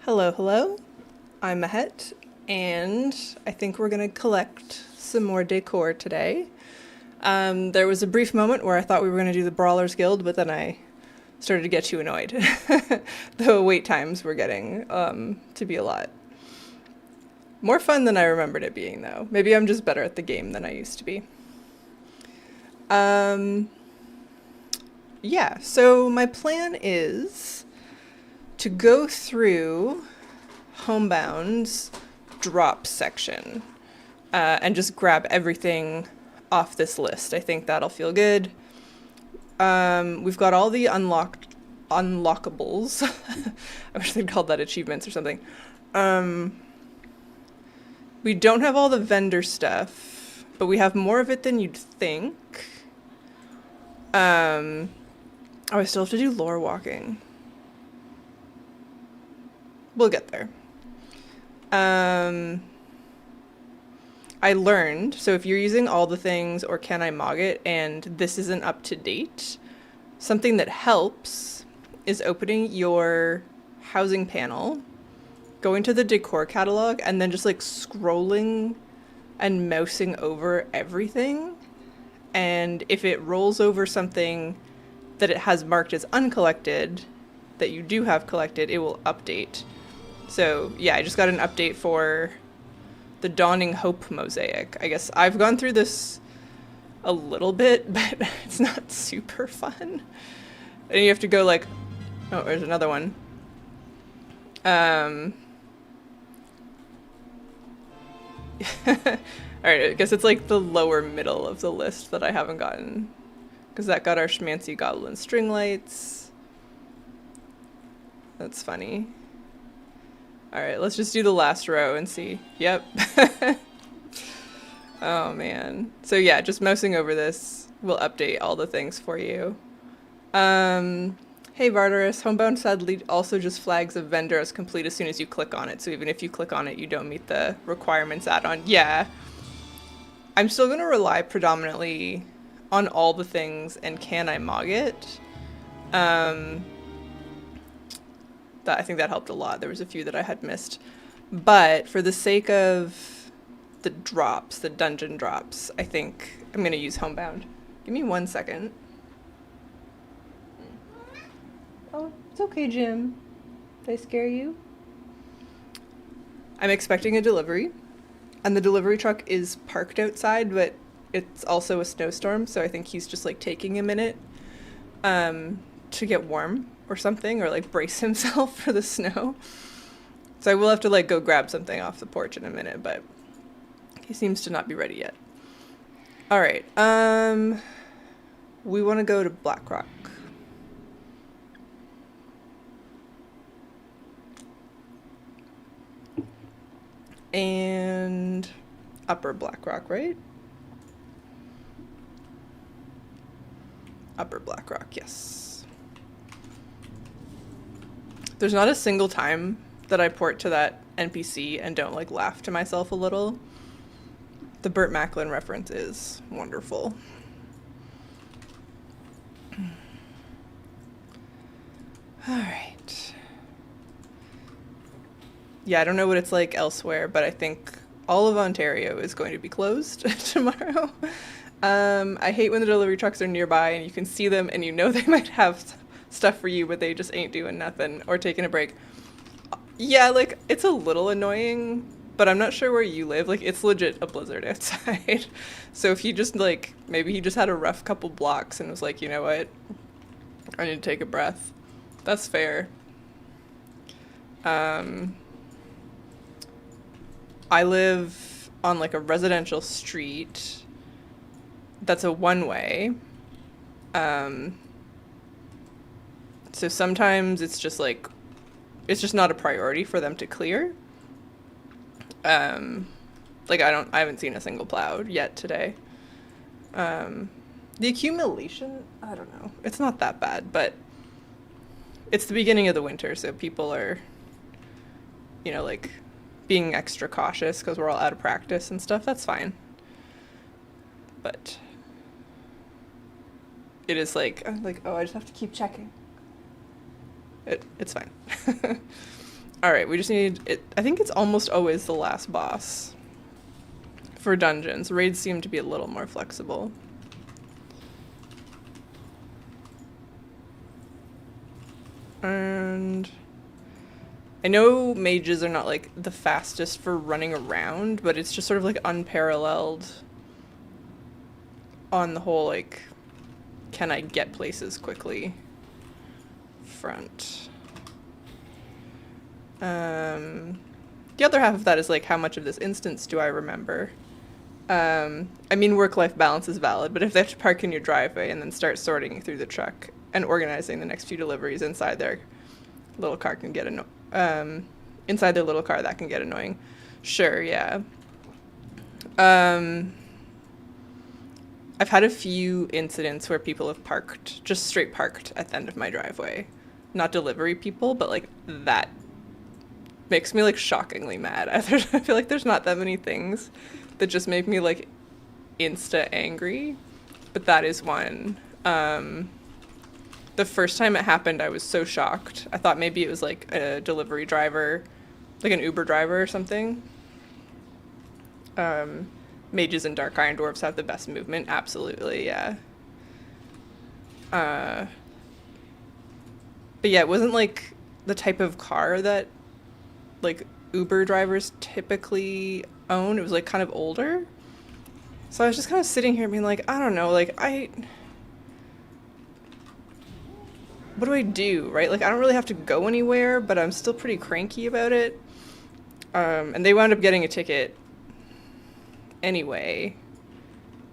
Hello, hello. I'm Mahet, and I think we're gonna collect some more decor today. There was a brief moment where I thought we were gonna do the Brawlers Guild, but then I started to get too annoyed. The wait times were getting to be a lot. More fun than I remembered it being, though. Maybe I'm just better at the game than I used to be. Um, yeah, so my plan is to go through Homebound's drop section and just grab everything off this list. I think that'll feel good. We've got all the unlockables. I wish they'd called that achievements or something. We don't have all the vendor stuff, but we have more of it than you'd think. Oh, I still have to do lore walking. We'll get there. I learned, so if you're using all the things or can I mog it and this isn't up to date, something that helps is opening your housing panel, going to the Decor catalog, and then just like scrolling and mousing over everything. And if it rolls over something that it has marked as uncollected, that you do have collected, it will update. So yeah, I just got an update for the Dawning Hope mosaic. I guess I've gone through this a little bit, but it's not super fun. And you have to go like, oh, there's another one. Alright, I guess it's like the lower middle of the list that I haven't gotten. Because that got our schmancy goblin string lights. That's funny. Alright, let's just do the last row and see. Yep. Oh man. So yeah, just mousing over this will update all the things for you. Hey Vardarus, Homebound sadly also just flags a vendor as complete as soon as you click on it. So even if you click on it, you don't meet the requirements add-on. Yeah. I'm still gonna rely predominantly on all the things and can I mog it? I think that helped a lot. There was a few that I had missed. But for the sake of the drops, the dungeon drops, I think I'm going to use Homebound. Give me 1 second. Oh, it's okay, Jim. Did I scare you? I'm expecting a delivery. And the delivery truck is parked outside, but it's also a snowstorm, so I think he's just like taking a minute to get warm or something, or like brace himself for the snow. So I will have to like go grab something off the porch in a minute, but he seems to not be ready yet. All right, we want to go to Blackrock. And Upper Blackrock, right? Upper Blackrock, yes. There's not a single time that I port to that NPC and don't like laugh to myself a little. The Burt Macklin reference is wonderful. All right. Yeah, I don't know what it's like elsewhere, but I think all of Ontario is going to be closed tomorrow. I hate when the delivery trucks are nearby and you can see them and you know they might have stuff for you, but they just ain't doing nothing or taking a break. Yeah, like, it's a little annoying, but I'm not sure where you live. Like, it's legit a blizzard outside. So if he just, like, maybe he just had a rough couple blocks and was like, you know what? I need to take a breath. That's fair. I live on, like, a residential street, That's a one way. Um, so sometimes it's just like, it's just not a priority for them to clear. Um, like I haven't seen a single plow yet today. Um, the accumulation, I don't know. It's not that bad, but it's the beginning of the winter, so people are, like being extra cautious because we're all out of practice and stuff. That's fine. But it is like, I'm like, oh, I just have to keep checking. It's fine. All right, we just need it. I think it's almost always the last boss for dungeons. Raids seem to be a little more flexible. And I know mages are not like the fastest for running around, but it's just sort of like unparalleled on the whole, like, can I get places quickly front. The other half of that is like, how much of this instance do I remember? I mean, work-life balance is valid, but if they have to park in your driveway and then start sorting through the truck and organizing the next few deliveries inside their little car can get inside their little car, that can get annoying. Sure, yeah. I've had a few incidents where people have parked, just straight parked at the end of my driveway. Not delivery people, but like that makes me like shockingly mad. I feel like there's not that many things that just make me like insta angry, but that is one. The first time it happened, I was so shocked. I thought maybe it was like a delivery driver, like an Uber driver or something. Mages and Dark Iron Dwarves have the best movement, absolutely, yeah. But yeah, it wasn't like the type of car that like Uber drivers typically own. It was like kind of older. So I was just kind of sitting here being like, I don't know, like what do I do, right? Like I don't really have to go anywhere, but I'm still pretty cranky about it. And they wound up getting a ticket anyway.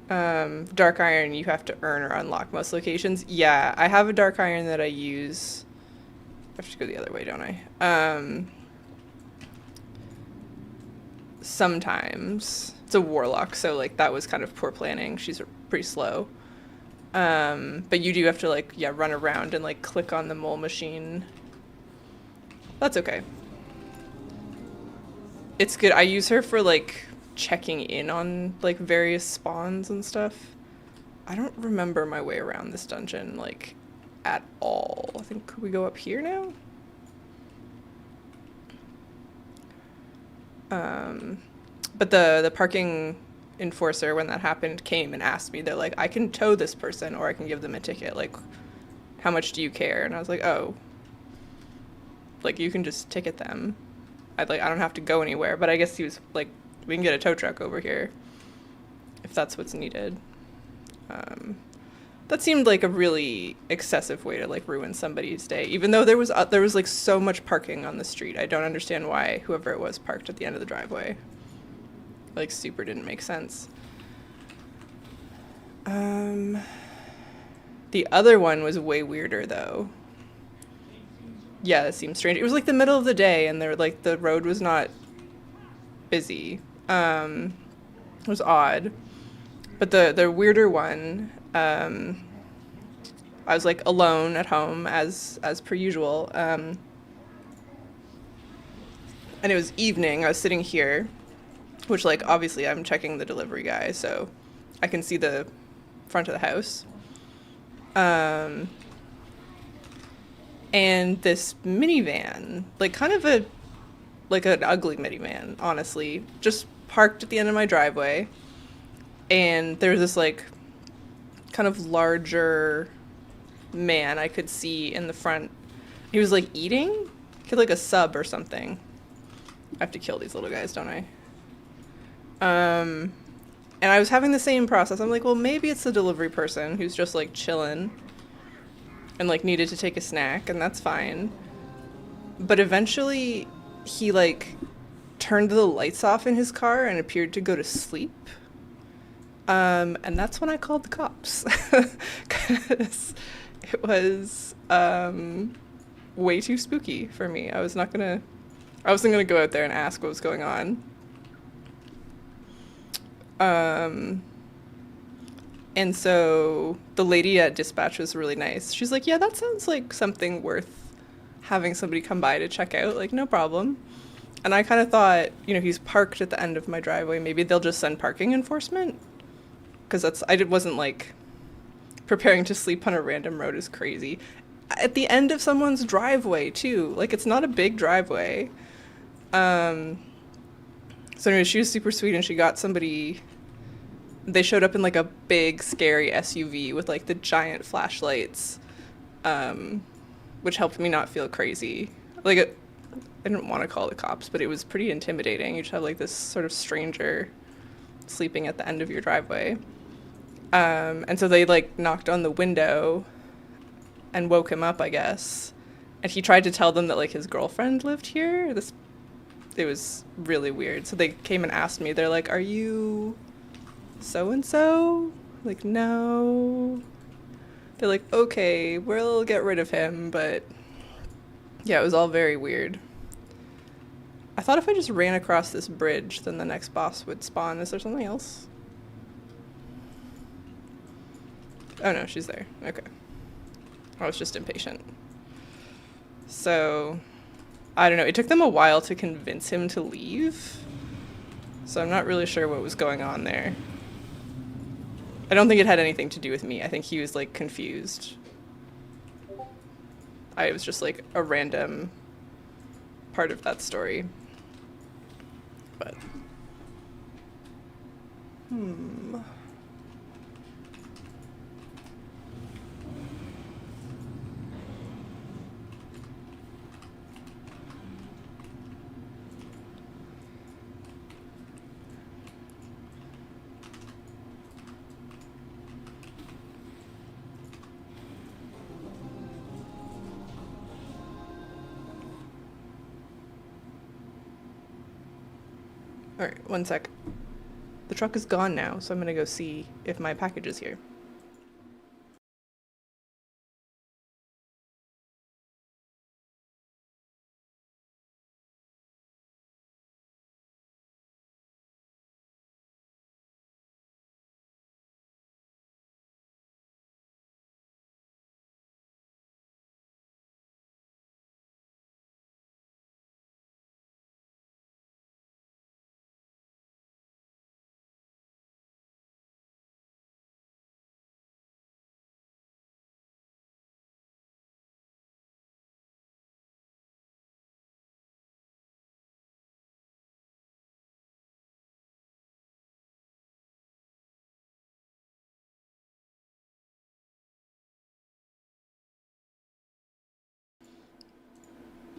Dark Iron, you have to earn or unlock most locations. Yeah, I have a Dark Iron that I use. I have to go the other way, don't I? Sometimes. It's a warlock, so like that was kind of poor planning. She's pretty slow. But you do have to like, yeah, run around and like click on the mole machine. That's okay. It's good. I use her for like checking in on like various spawns and stuff. I don't remember my way around this dungeon like at all. I think, could we go up here now? But the parking enforcer, when that happened, came and asked me, they're like, I can tow this person or I can give them a ticket, like how much do you care? And I was like, oh, like you can just ticket them. I don't have to go anywhere. But I guess he was like, we can get a tow truck over here if that's what's needed. That seemed like a really excessive way to like ruin somebody's day, even though there was like so much parking on the street. I don't understand why whoever it was parked at the end of the driveway. Like super didn't make sense. The other one was way weirder though. Yeah, it seemed strange. It was like the middle of the day and the road was not busy. It was odd. But the weirder one, I was like alone at home as per usual. And it was evening. I was sitting here, which like obviously I'm checking the delivery guy, so I can see the front of the house. And this minivan, like kind of an ugly minivan, honestly, just parked at the end of my driveway. And there was this like kind of larger man I could see in the front. He was like eating. He had like a sub or something. I have to kill these little guys, don't I? And I was having the same process. I'm like, well, maybe it's the delivery person who's just like chilling and like needed to take a snack, and that's fine. But eventually he like turned the lights off in his car and appeared to go to sleep. And that's when I called the cops. 'Cause it was way too spooky for me. I wasn't gonna go out there and ask what was going on. Um, and so the lady at dispatch was really nice. She's like, "Yeah, that sounds like something worth having somebody come by to check out. Like, no problem." And I kind of thought, he's parked at the end of my driveway. Maybe they'll just send parking enforcement. Because wasn't like preparing to sleep on a random road is crazy. At the end of someone's driveway, too. Like, it's not a big driveway. Um, so anyway, she was super sweet and she got somebody. They showed up in like a big, scary SUV with like the giant flashlights, which helped me not feel crazy. Like, I didn't want to call the cops, but it was pretty intimidating. You just have like this sort of stranger sleeping at the end of your driveway. And so they like knocked on the window and woke him up, I guess. And he tried to tell them that like his girlfriend lived here. It was really weird. So they came and asked me. They're like, "Are you so and so?" Like, "No." They're like, "Okay, we'll get rid of him," but yeah, it was all very weird. I thought if I just ran across this bridge, then the next boss would spawn. Is there something else? Oh no, she's there. Okay. I was just impatient. So, I don't know. It took them a while to convince him to leave. So I'm not really sure what was going on there. I don't think it had anything to do with me. I think he was like confused. I was just like a random part of that story. But all right, one sec. The truck is gone now, so I'm gonna go see if my package is here.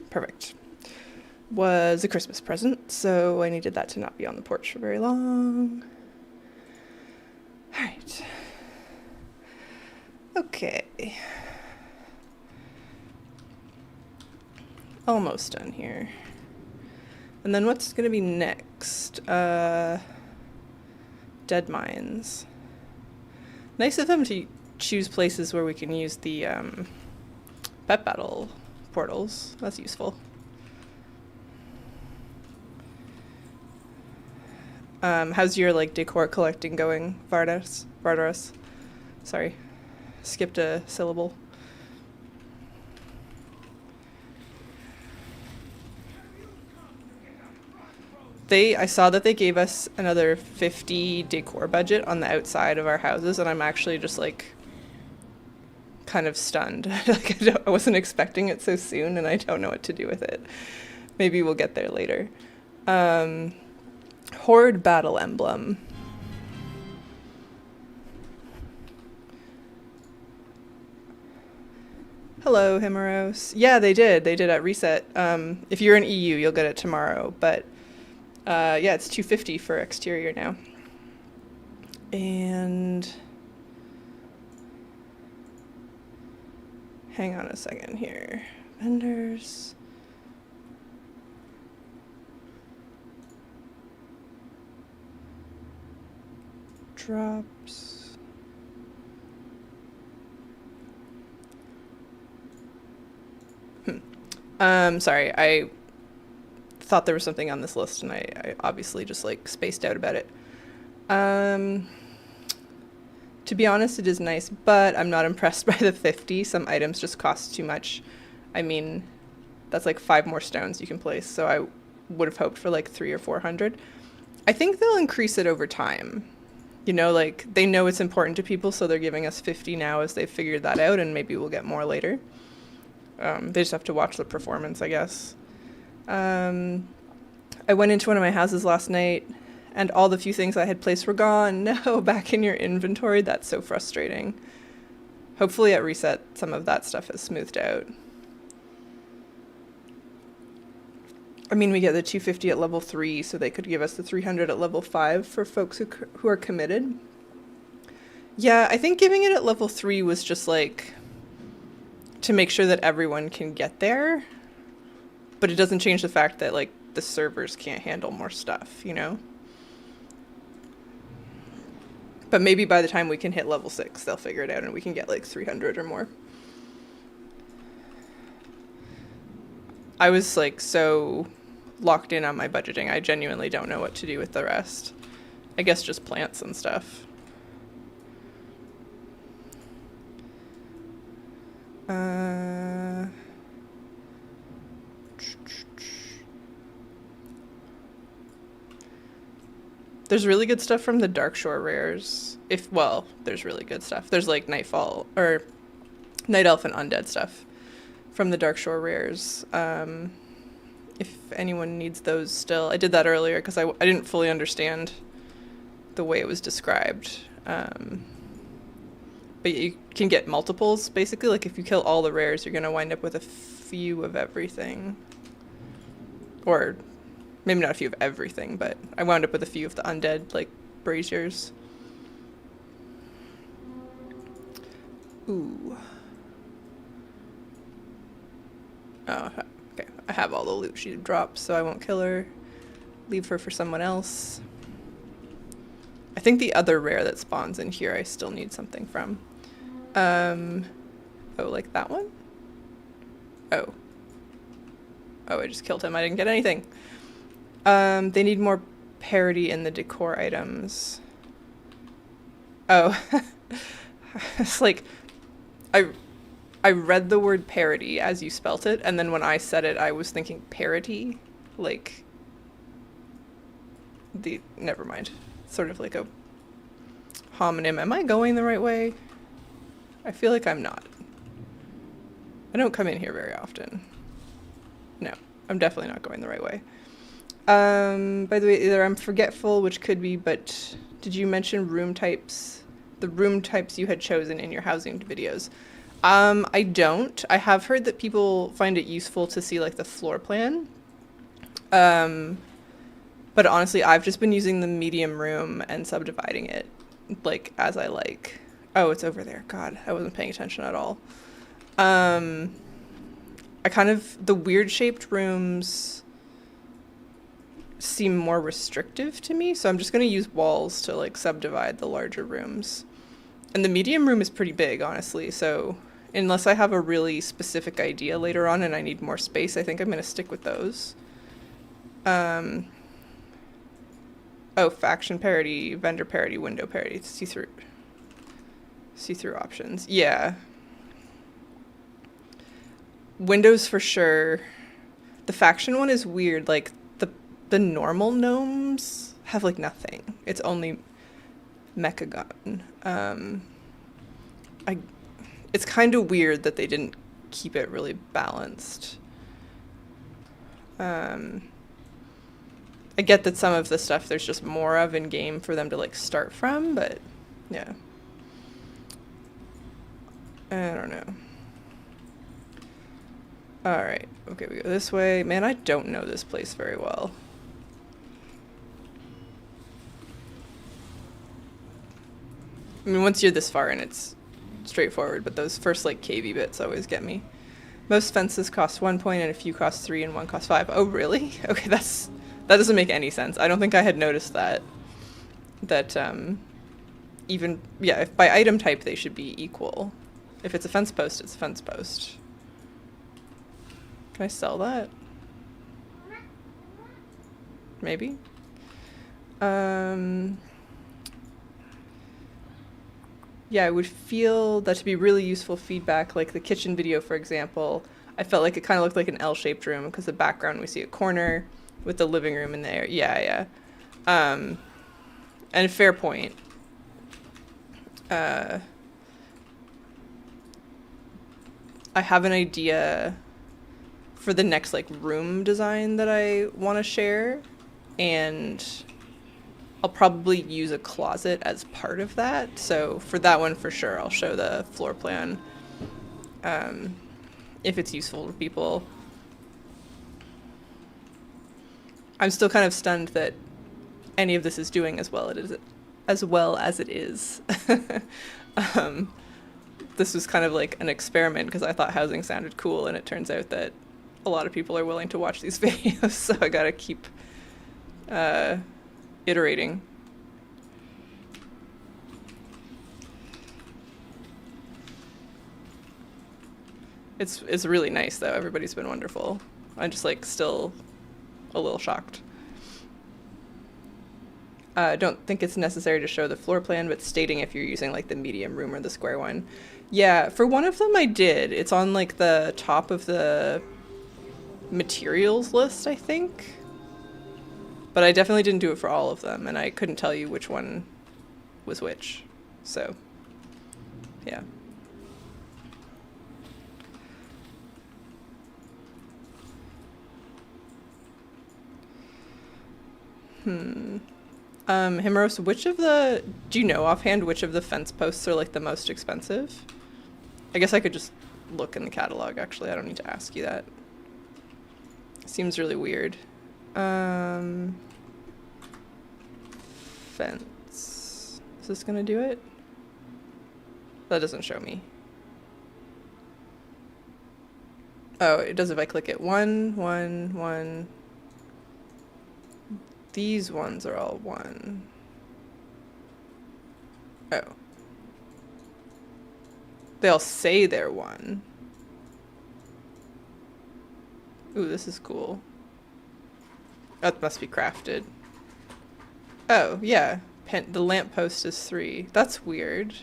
Perfect. Was a Christmas present, so I needed that to not be on the porch for very long. All right. Okay. Almost done here. And then what's gonna be next? Dead mines. Nice of them to choose places where we can use the pet battle portals. That's useful. How's your like decor collecting going, Vardas? Vardaras? Sorry, skipped a syllable. I saw that they gave us another 50 decor budget on the outside of our houses, and I'm actually just like kind of stunned. Like I wasn't expecting it so soon, and I don't know what to do with it. Maybe we'll get there later. Horde battle emblem. Hello, Himeros. Yeah, they did. They did at reset. If you're in EU, you'll get it tomorrow, but yeah, it's 250 for exterior now. And hang on a second here. Vendors. drops. Sorry, I thought there was something on this list and I obviously just like spaced out about it. To be honest, it is nice, but I'm not impressed by the 50. Some items just cost too much. I mean, that's like 5 more stones you can place, so I would have hoped for like 300 or 400. I think they'll increase it over time. You know, like they know it's important to people, so they're giving us 50 now as they've figured that out, and maybe we'll get more later. They just have to watch the performance, I guess. I went into one of my houses last night, and all the few things I had placed were gone. No, back in your inventory. That's so frustrating. Hopefully at reset, some of that stuff is smoothed out. I mean, we get the 250 at level 3, so they could give us the 300 at level 5 for folks who are committed. Yeah, I think giving it at level 3 was just like to make sure that everyone can get there, but it doesn't change the fact that like the servers can't handle more stuff, you know? But maybe by the time we can hit level 6, they'll figure it out and we can get like 300 or more. I was like so locked in on my budgeting, I genuinely don't know what to do with the rest. I guess just plants and stuff. There's really good stuff from the Dark Shore rares. Well, there's really good stuff. There's like Nightfall, or Night Elf and Undead stuff from the Dark Shore rares. If anyone needs those still. I did that earlier because I didn't fully understand the way it was described. But you can get multiples, basically. Like if you kill all the rares, you're going to wind up with a few of everything. Or maybe not a few of everything, but I wound up with a few of the undead, like, braziers. Ooh. Oh, okay. I have all the loot she drops, so I won't kill her. Leave her for someone else. I think the other rare that spawns in here I still need something from. Oh, like that one? Oh. Oh, I just killed him. I didn't get anything. They need more parity in the decor items. Oh. It's like, I read the word parity as you spelt it, and then when I said it, I was thinking parity. Like, never mind. Sort of like a homonym. Am I going the right way? I feel like I'm not. I don't come in here very often. No, I'm definitely not going the right way. By the way, either I'm forgetful, which could be, but did you mention room types? The room types you had chosen in your housing videos. I don't. I have heard that people find it useful to see like the floor plan. But honestly, I've just been using the medium room and subdividing it like as I like. Oh, it's over there. God, I wasn't paying attention at all. The weird shaped rooms seem more restrictive to me, so I'm just going to use walls to like subdivide the larger rooms. And the medium room is pretty big, honestly, so unless I have a really specific idea later on and I need more space, I think I'm going to stick with those. Oh, faction parity, vendor parity, window parity, see-through options. Yeah. Windows for sure. The faction one is weird, like the normal gnomes have like nothing. It's only Mechagon. It's kind of weird that they didn't keep it really balanced. I get that some of the stuff there's just more of in game for them to like start from, but yeah. I don't know. Alright, okay, we go this way. Man, I don't know this place very well. I mean, once you're this far in, it's straightforward, but those first, like, cavey bits always get me. Most fences cost 1 point, and a few cost 3, and one cost 5. Oh, really? Okay, that doesn't make any sense. I don't think I had noticed that even, yeah, if by item type they should be equal. If it's a fence post, it's a fence post. Can I sell that? Maybe? Yeah, I would feel that to be really useful feedback, like the kitchen video, for example. I felt like it kind of looked like an L-shaped room because the background we see a corner with the living room in there. Yeah, yeah. And fair point. I have an idea for the next like room design that I want to share, and I'll probably use a closet as part of that. So for that one, for sure, I'll show the floor plan if it's useful to people. I'm still kind of stunned that any of this is doing as well as it is. This was kind of like an experiment because I thought housing sounded cool, and it turns out that a lot of people are willing to watch these videos, so I gotta keep iterating. It's really nice though. Everybody's been wonderful. I'm just like still a little shocked. I don't think it's necessary to show the floor plan, but stating if you're using like the medium room or the square one. Yeah, for one of them I did. It's on like the top of the materials list, I think. But I definitely didn't do it for all of them, and I couldn't tell you which one was which. So, yeah. Himeros, do you know offhand which of the fence posts are like the most expensive? I guess I could just look in the catalog, actually. I don't need to ask you that. Seems really weird. Fence. Is this gonna do it? That doesn't show me. Oh, it does if I click it. One. These ones are all one. Oh. They all say they're one. Ooh, this is cool. That must be crafted. Oh, yeah. The lamppost is 3. That's weird.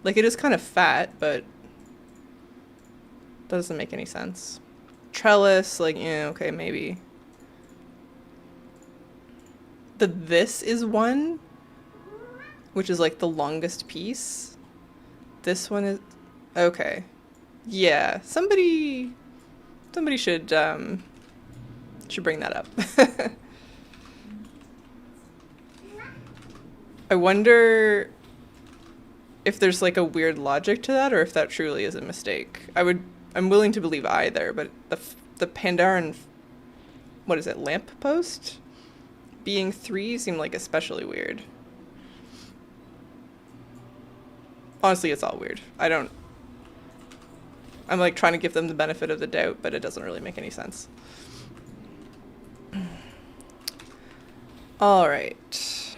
Like, it is kind of fat, but that doesn't make any sense. Trellis, like, yeah, okay, maybe. This is 1, which is like the longest piece. This one is... Okay. Yeah, somebody should bring that up. I wonder if there's like a weird logic to that, or if that truly is a mistake. I'm willing to believe either, but the Pandaren, what is it, lamp post being 3 seemed like especially weird. Honestly, it's all weird. I'm like trying to give them the benefit of the doubt, but it doesn't really make any sense. All right.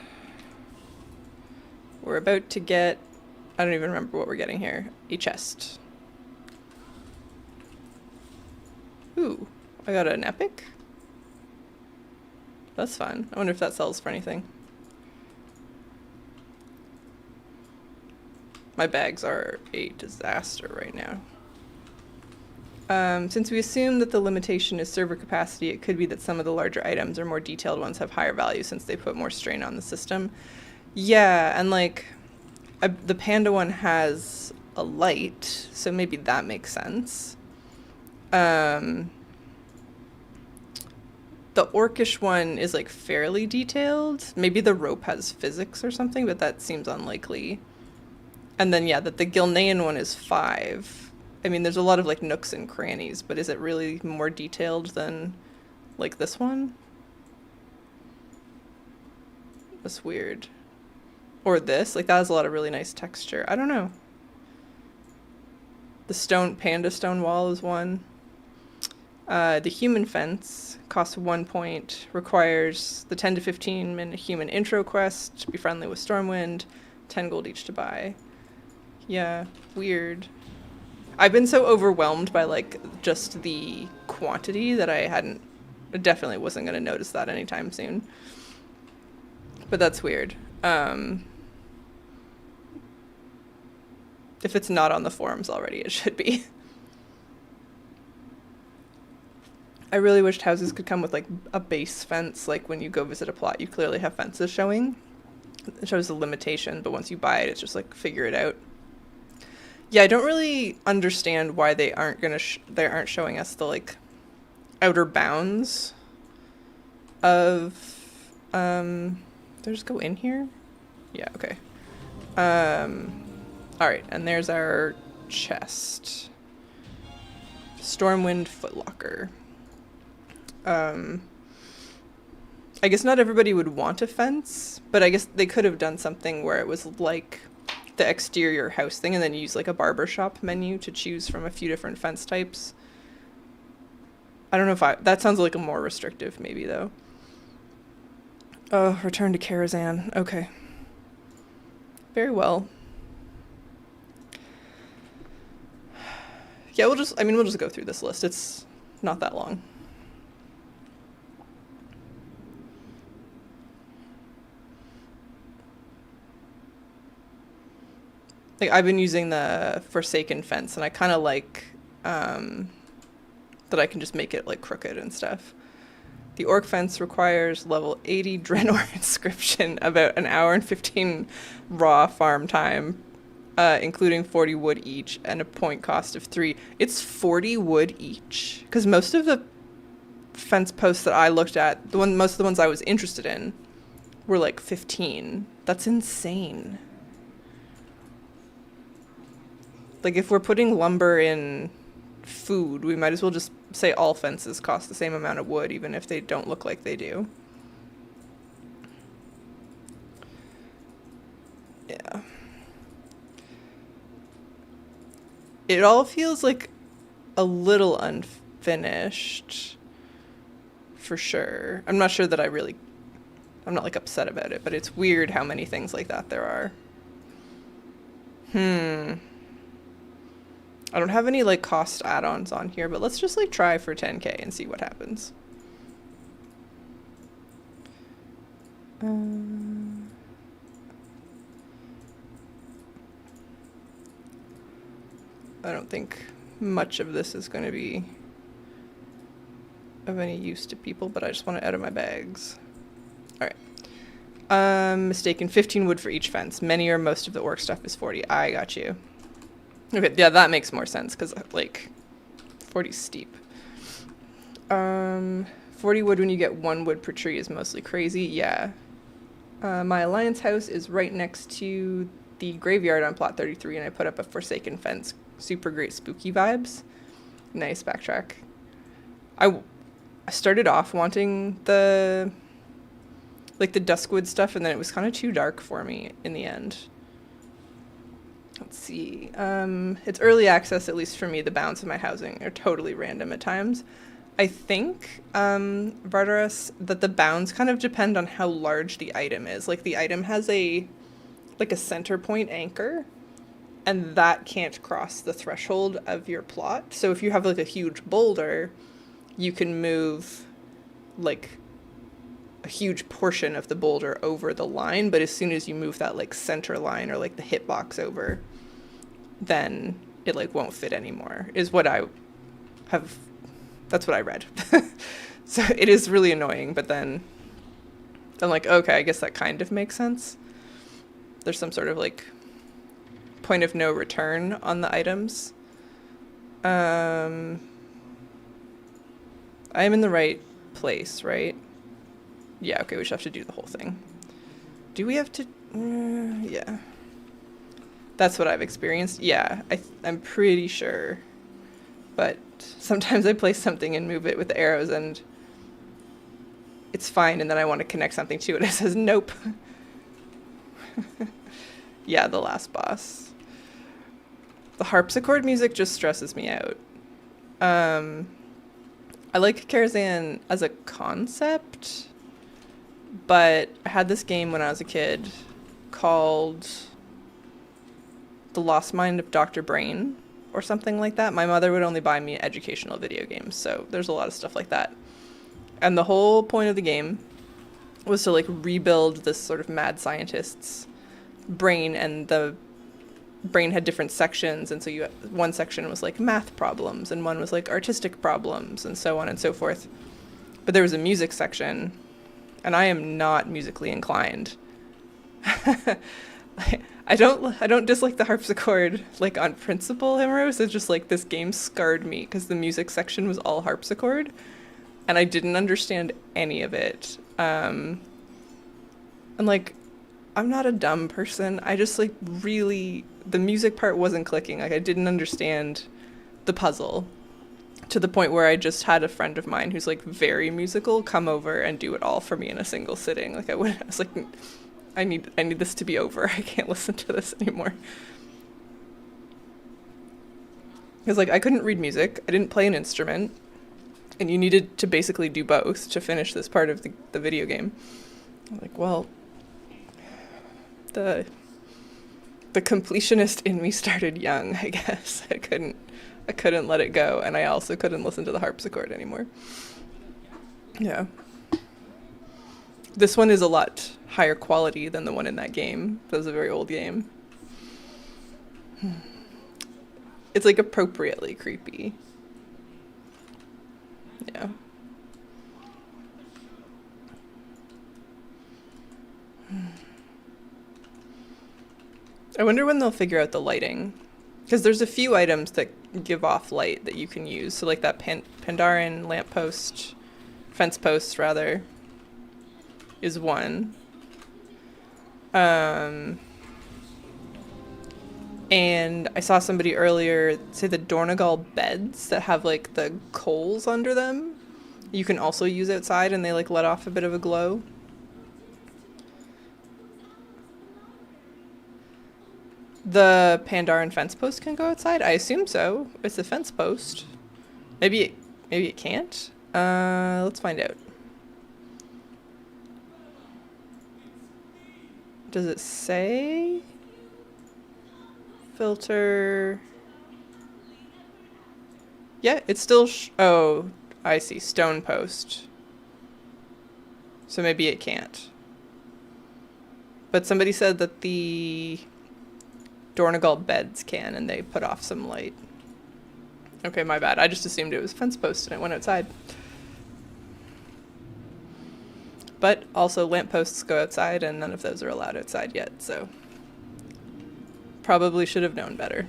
We're about to get, I don't even remember what we're getting here. A chest. Ooh, I got an epic? That's fun. I wonder if that sells for anything. My bags are a disaster right now. Since we assume that the limitation is server capacity, it could be that some of the larger items or more detailed ones have higher value since they put more strain on the system. Yeah, and like, the Panda one has a light, so maybe that makes sense. The orcish one is like fairly detailed. Maybe the rope has physics or something, but that seems unlikely. And then yeah, that the Gilnean one is 5. I mean, there's a lot of like nooks and crannies, but is it really more detailed than like this one? That's weird. Or this, like that has a lot of really nice texture. I don't know. The panda stone wall is 1. The human fence costs 1 point, requires the 10 to 15 minute human intro quest to be friendly with Stormwind, 10 gold each to buy. Yeah, weird. I've been so overwhelmed by like just the quantity that I definitely wasn't going to notice that anytime soon. But that's weird. If it's not on the forums already, it should be. I really wished houses could come with like a base fence. Like when you go visit a plot, you clearly have fences showing. It shows the limitation, but once you buy it, it's just like figure it out. Yeah, I don't really understand why they aren't they aren't showing us the like outer bounds of did I just go in here? Yeah, okay. All right, and there's our chest. Stormwind footlocker. I guess not everybody would want a fence, but I guess they could have done something where it was like the exterior house thing and then use like a barbershop menu to choose from a few different fence types. I don't know if that sounds like a more restrictive maybe though. Oh, return to Karazhan. Okay. Very well. Yeah, we'll just go through this list. It's not that long. Like, I've been using the Forsaken fence, and I kind of like that I can just make it, like, crooked and stuff. The Orc fence requires level 80 Draenor inscription, about an hour and 15 raw farm time, including 40 wood each, and a point cost of 3. It's 40 wood each? Because most of the fence posts that I looked at, most of the ones I was interested in, were like 15. That's insane. Like, if we're putting lumber in food, we might as well just say all fences cost the same amount of wood, even if they don't look like they do. Yeah. It all feels like a little unfinished, for sure. I'm not sure that I'm not like upset about it, but it's weird how many things like that there are. I don't have any like cost add-ons on here, but let's just like try for 10k and see what happens. I don't think much of this is going to be of any use to people, but I just want it out of my bags. All right. Mistaken, 15 wood for each fence. Many or most of the orc stuff is 40. I got you. Okay, yeah, that makes more sense, because, like, 40's steep. 40 wood when you get 1 wood per tree is mostly crazy, yeah. My alliance house is right next to the graveyard on plot 33, and I put up a Forsaken fence. Super great spooky vibes. Nice, backtrack. I started off wanting the Duskwood stuff, and then it was kind of too dark for me in the end. Let's see. It's early access, at least for me. The bounds of my housing are totally random at times. I think, Vardaros, that the bounds kind of depend on how large the item is. Like, the item has a center point anchor, and that can't cross the threshold of your plot. So if you have, like, a huge boulder, you can move, like, a huge portion of the boulder over the line, but as soon as you move that like center line or like the hitbox over, then it like won't fit anymore, is what that's what I read. So it is really annoying, but then I'm like, okay, I guess that kind of makes sense. There's some sort of like point of no return on the items. I am in the right place, right? Yeah, okay, we should have to do the whole thing. Do we have to? Yeah. That's what I've experienced. Yeah, I'm pretty sure. But sometimes I place something and move it with the arrows and it's fine, and then I want to connect something to it. It says nope. Yeah, the last boss. The harpsichord music just stresses me out. I like Karazhan as a concept, but I had this game when I was a kid called The Lost Mind of Dr. Brain or something like that. My mother would only buy me educational video games, so there's a lot of stuff like that. And the whole point of the game was to like rebuild this sort of mad scientist's brain, and the brain had different sections, and so one section was like math problems and one was like artistic problems and so on and so forth. But there was a music section, and I am not musically inclined. I don't dislike the harpsichord like on principle, Himrose. It's just like this game scarred me because the music section was all harpsichord and I didn't understand any of it. And like, I'm not a dumb person. I just like really, the music part wasn't clicking. Like I didn't understand the puzzle to the point where I just had a friend of mine who's like very musical come over and do it all for me in a single sitting. Like I was like, I need this to be over. I can't listen to this anymore. Because like I couldn't read music. I didn't play an instrument. And you needed to basically do both to finish this part of the video game. I'm like, well, the completionist in me started young, I guess. I couldn't let it go, and I also couldn't listen to the harpsichord anymore. Yeah. This one is a lot higher quality than the one in that game. That was a very old game. It's like appropriately creepy. Yeah. I wonder when they'll figure out the lighting. Because there's a few items that give off light that you can use. So like that Pandaren lamppost, fence post rather, is one. And I saw somebody earlier say the Dornagal beds that have like the coals under them, you can also use outside and they like let off a bit of a glow. The Pandaren fence post can go outside? I assume so. It's a fence post. Maybe it can't? Let's find out. Does it say? Filter. Yeah, it's still oh, I see. Stone post. So maybe it can't. But somebody said that the Dornagal beds can, and they put off some light. Okay, my bad. I just assumed it was fence post and it went outside. But also lampposts go outside, and none of those are allowed outside yet, so probably should have known better.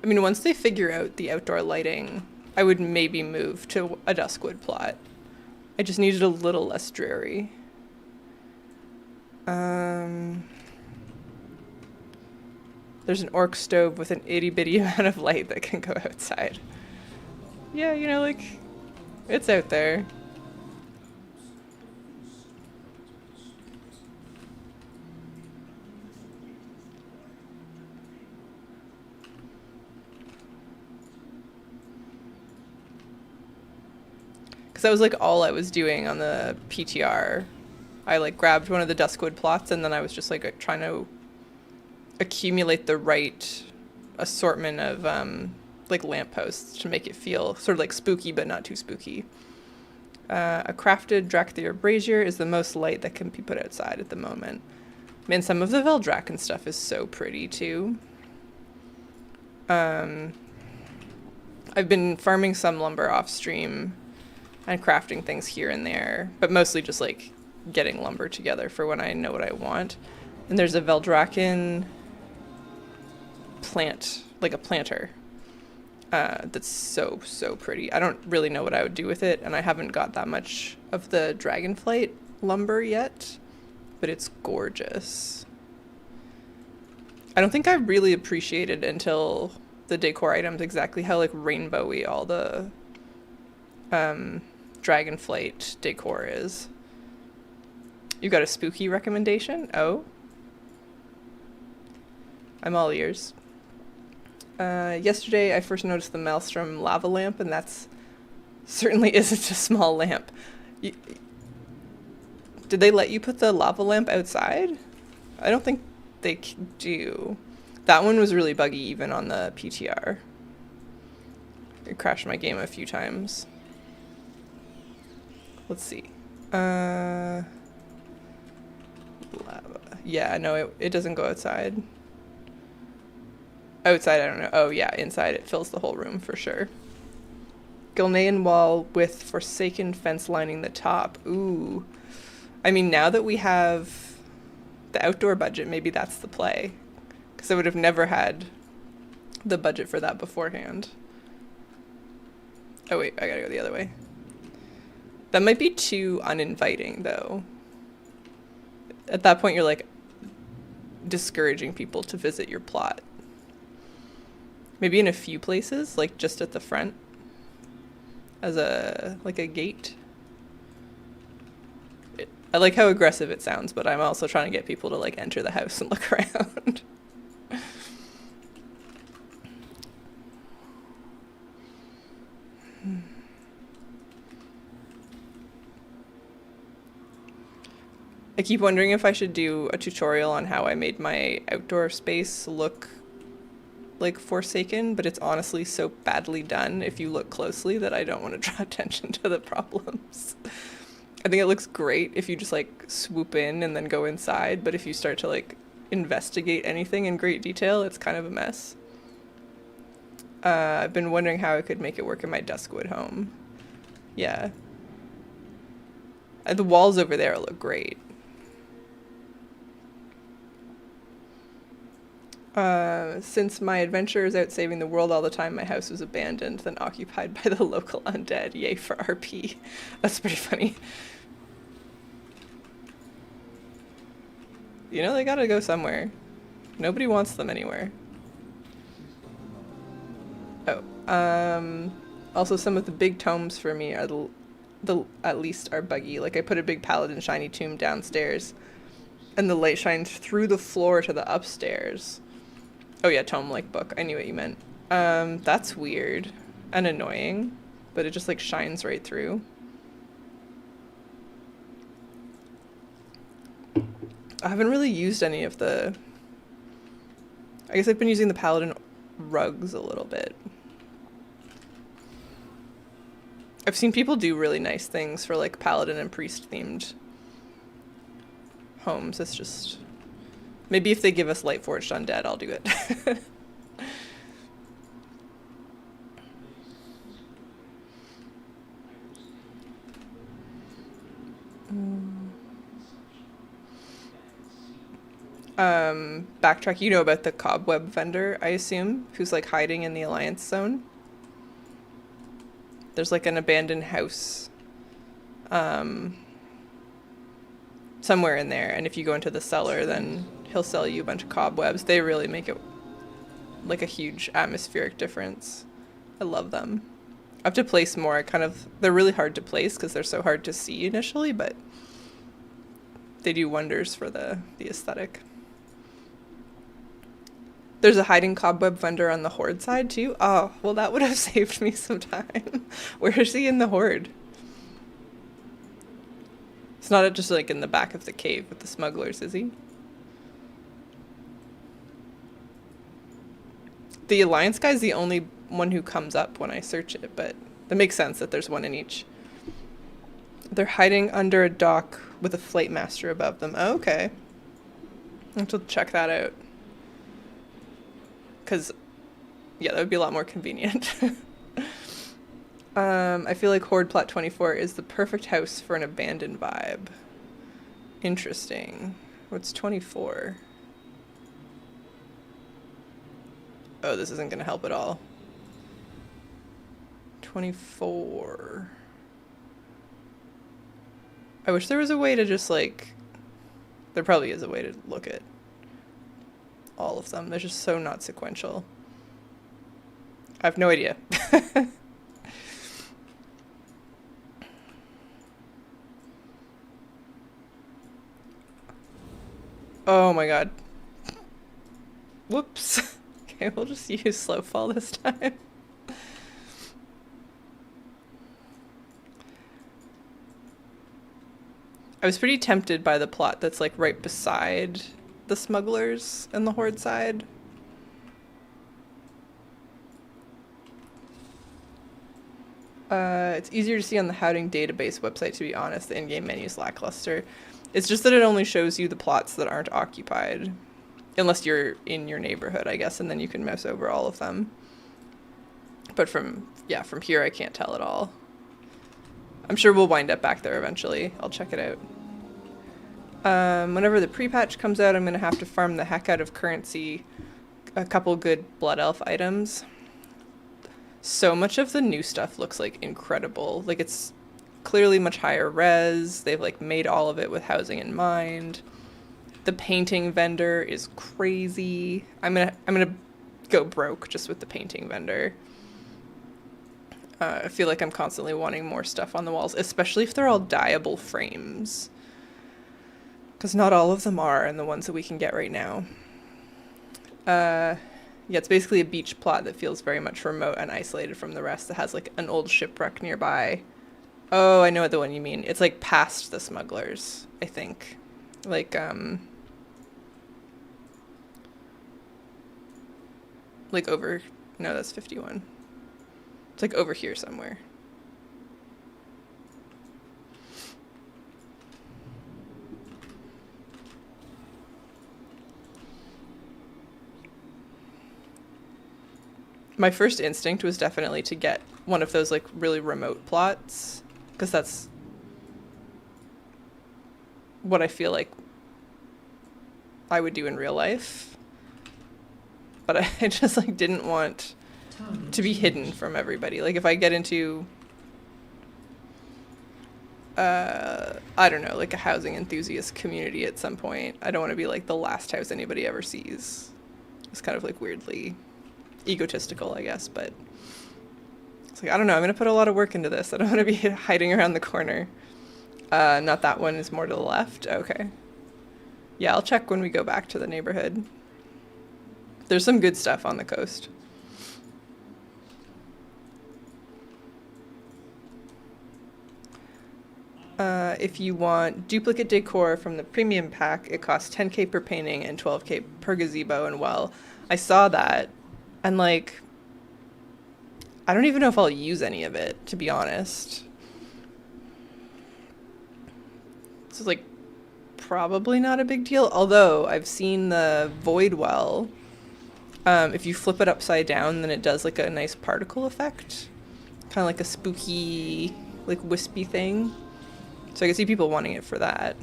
I mean, once they figure out the outdoor lighting, I would maybe move to a Duskwood plot. I just needed a little less dreary. There's an orc stove with an itty-bitty amount of light that can go outside. Yeah, you know, like, it's out there. Because that was like all I was doing on the PTR. I like grabbed one of the Duskwood plots, and then I was just like trying to accumulate the right assortment of like lampposts to make it feel sort of like spooky but not too spooky. A crafted Drakthir brazier is the most light that can be put outside at the moment. Man, some of the Veldrak and stuff is so pretty too. I've been farming some lumber off stream and crafting things here and there, but mostly just like getting lumber together for when I know what I want. And there's a Veldraken plant, like a planter, that's so pretty. I don't really know what I would do with it, and I haven't got that much of the Dragonflight lumber yet, but it's gorgeous. I don't think I really appreciated until the decor items exactly how like rainbowy all the Dragonflight decor is. You got a spooky recommendation? Oh, I'm all ears. Yesterday I first noticed the Maelstrom lava lamp, and that's certainly isn't a small lamp. Did they let you put the lava lamp outside? I don't think they do. That one was really buggy even on the PTR. It crashed my game a few times. Let's see. Lava. Yeah, no, it doesn't go outside. Outside, I don't know. Oh yeah, inside it fills the whole room for sure. Gilnean wall with Forsaken fence lining the top. Ooh. I mean, now that we have the outdoor budget, maybe that's the play. Because I would have never had the budget for that beforehand. Oh wait, I gotta go the other way. That might be too uninviting though. At that point you're like discouraging people to visit your plot. Maybe in a few places, like just at the front as a gate. I like how aggressive it sounds, but I'm also trying to get people to like enter the house and look around. I keep wondering if I should do a tutorial on how I made my outdoor space look like Forsaken, but it's honestly so badly done if you look closely that I don't want to draw attention to the problems. I think it looks great if you just like swoop in and then go inside, but if you start to like investigate anything in great detail, it's kind of a mess. I've been wondering how I could make it work in my Duskwood home. Yeah. The walls over there look great. Since my adventure is out saving the world all the time, my house was abandoned, then occupied by the local undead. Yay for RP. That's pretty funny. You know, they gotta go somewhere. Nobody wants them anywhere. Oh, also some of the big tomes for me are the at least are buggy. Like I put a big paladin shiny tomb downstairs and the light shines through the floor to the upstairs. Oh yeah, tome-like book. I knew what you meant. That's weird and annoying, but it just like shines right through. I haven't really used any of the... I guess I've been using the paladin rugs a little bit. I've seen people do really nice things for like paladin and priest themed homes. It's just... Maybe if they give us Lightforged Undead, I'll do it. Backtrack, you know about the cobweb vendor, I assume, who's like hiding in the Alliance zone? There's like an abandoned house somewhere in there, and if you go into the cellar, then he'll sell you a bunch of cobwebs. They really make it like a huge atmospheric difference. I love them. I have to place more. They're really hard to place because they're so hard to see initially, but they do wonders for the aesthetic. There's a hiding cobweb vendor on the Horde side too. Oh, well that would have saved me some time. Where is he in the Horde? It's not just like in the back of the cave with the smugglers, is he? The Alliance guy's the only one who comes up when I search it, but that makes sense that there's one in each. They're hiding under a dock with a flight master above them. Oh, okay. I have to check that out. Because, yeah, that would be a lot more convenient. I feel like Horde Plot 24 is the perfect house for an abandoned vibe. Interesting. What's 24? Oh, this isn't going to help at all. 24. I wish there was a way to just like... There probably is a way to look at all of them. They're just so not sequential. I have no idea. Oh my god. Whoops. Okay, we'll just use slow fall this time. I was pretty tempted by the plot that's like right beside the smugglers and the horde side. It's easier to see on the Howding database website, to be honest. The in-game menu is lackluster. It's just that it only shows you the plots that aren't occupied. Unless you're in your neighborhood, I guess, and then you can mouse over all of them. But from here I can't tell at all. I'm sure we'll wind up back there eventually. I'll check it out. Whenever the pre-patch comes out, I'm going to have to farm the heck out of currency. A couple good Blood Elf items. So much of the new stuff looks like incredible. Like, it's clearly much higher res. They've like made all of it with housing in mind. The painting vendor is crazy. I'm gonna go broke just with the painting vendor. I feel like I'm constantly wanting more stuff on the walls, especially if they're all dyeable frames. Because not all of them are, and the ones that we can get right now. Yeah, it's basically a beach plot that feels very much remote and isolated from the rest. That has like an old shipwreck nearby. Oh, I know what the one you mean. It's like past the smugglers, I think. Like over, no, that's 51. It's like over here somewhere. My first instinct was definitely to get one of those like really remote plots, because that's what I feel like I would do in real life. But I just like didn't want to be hidden from everybody. Like if I get into I don't know, like a housing enthusiast community at some point, I don't want to be like the last house anybody ever sees. It's kind of like weirdly egotistical, I guess, but it's like, I don't know, I'm gonna put a lot of work into this. I don't want to be hiding around the corner. Not that one, is more to the left. Okay. Yeah, I'll check when we go back to the neighborhood. There's some good stuff on the coast. If you want duplicate decor from the premium pack, it costs 10k per painting and 12k per gazebo and well. I saw that, and like, I don't even know if I'll use any of it, to be honest. So it's like probably not a big deal, although I've seen the void well. If you flip it upside down, then it does like a nice particle effect, kind of like a spooky, like wispy thing. So I can see people wanting it for that.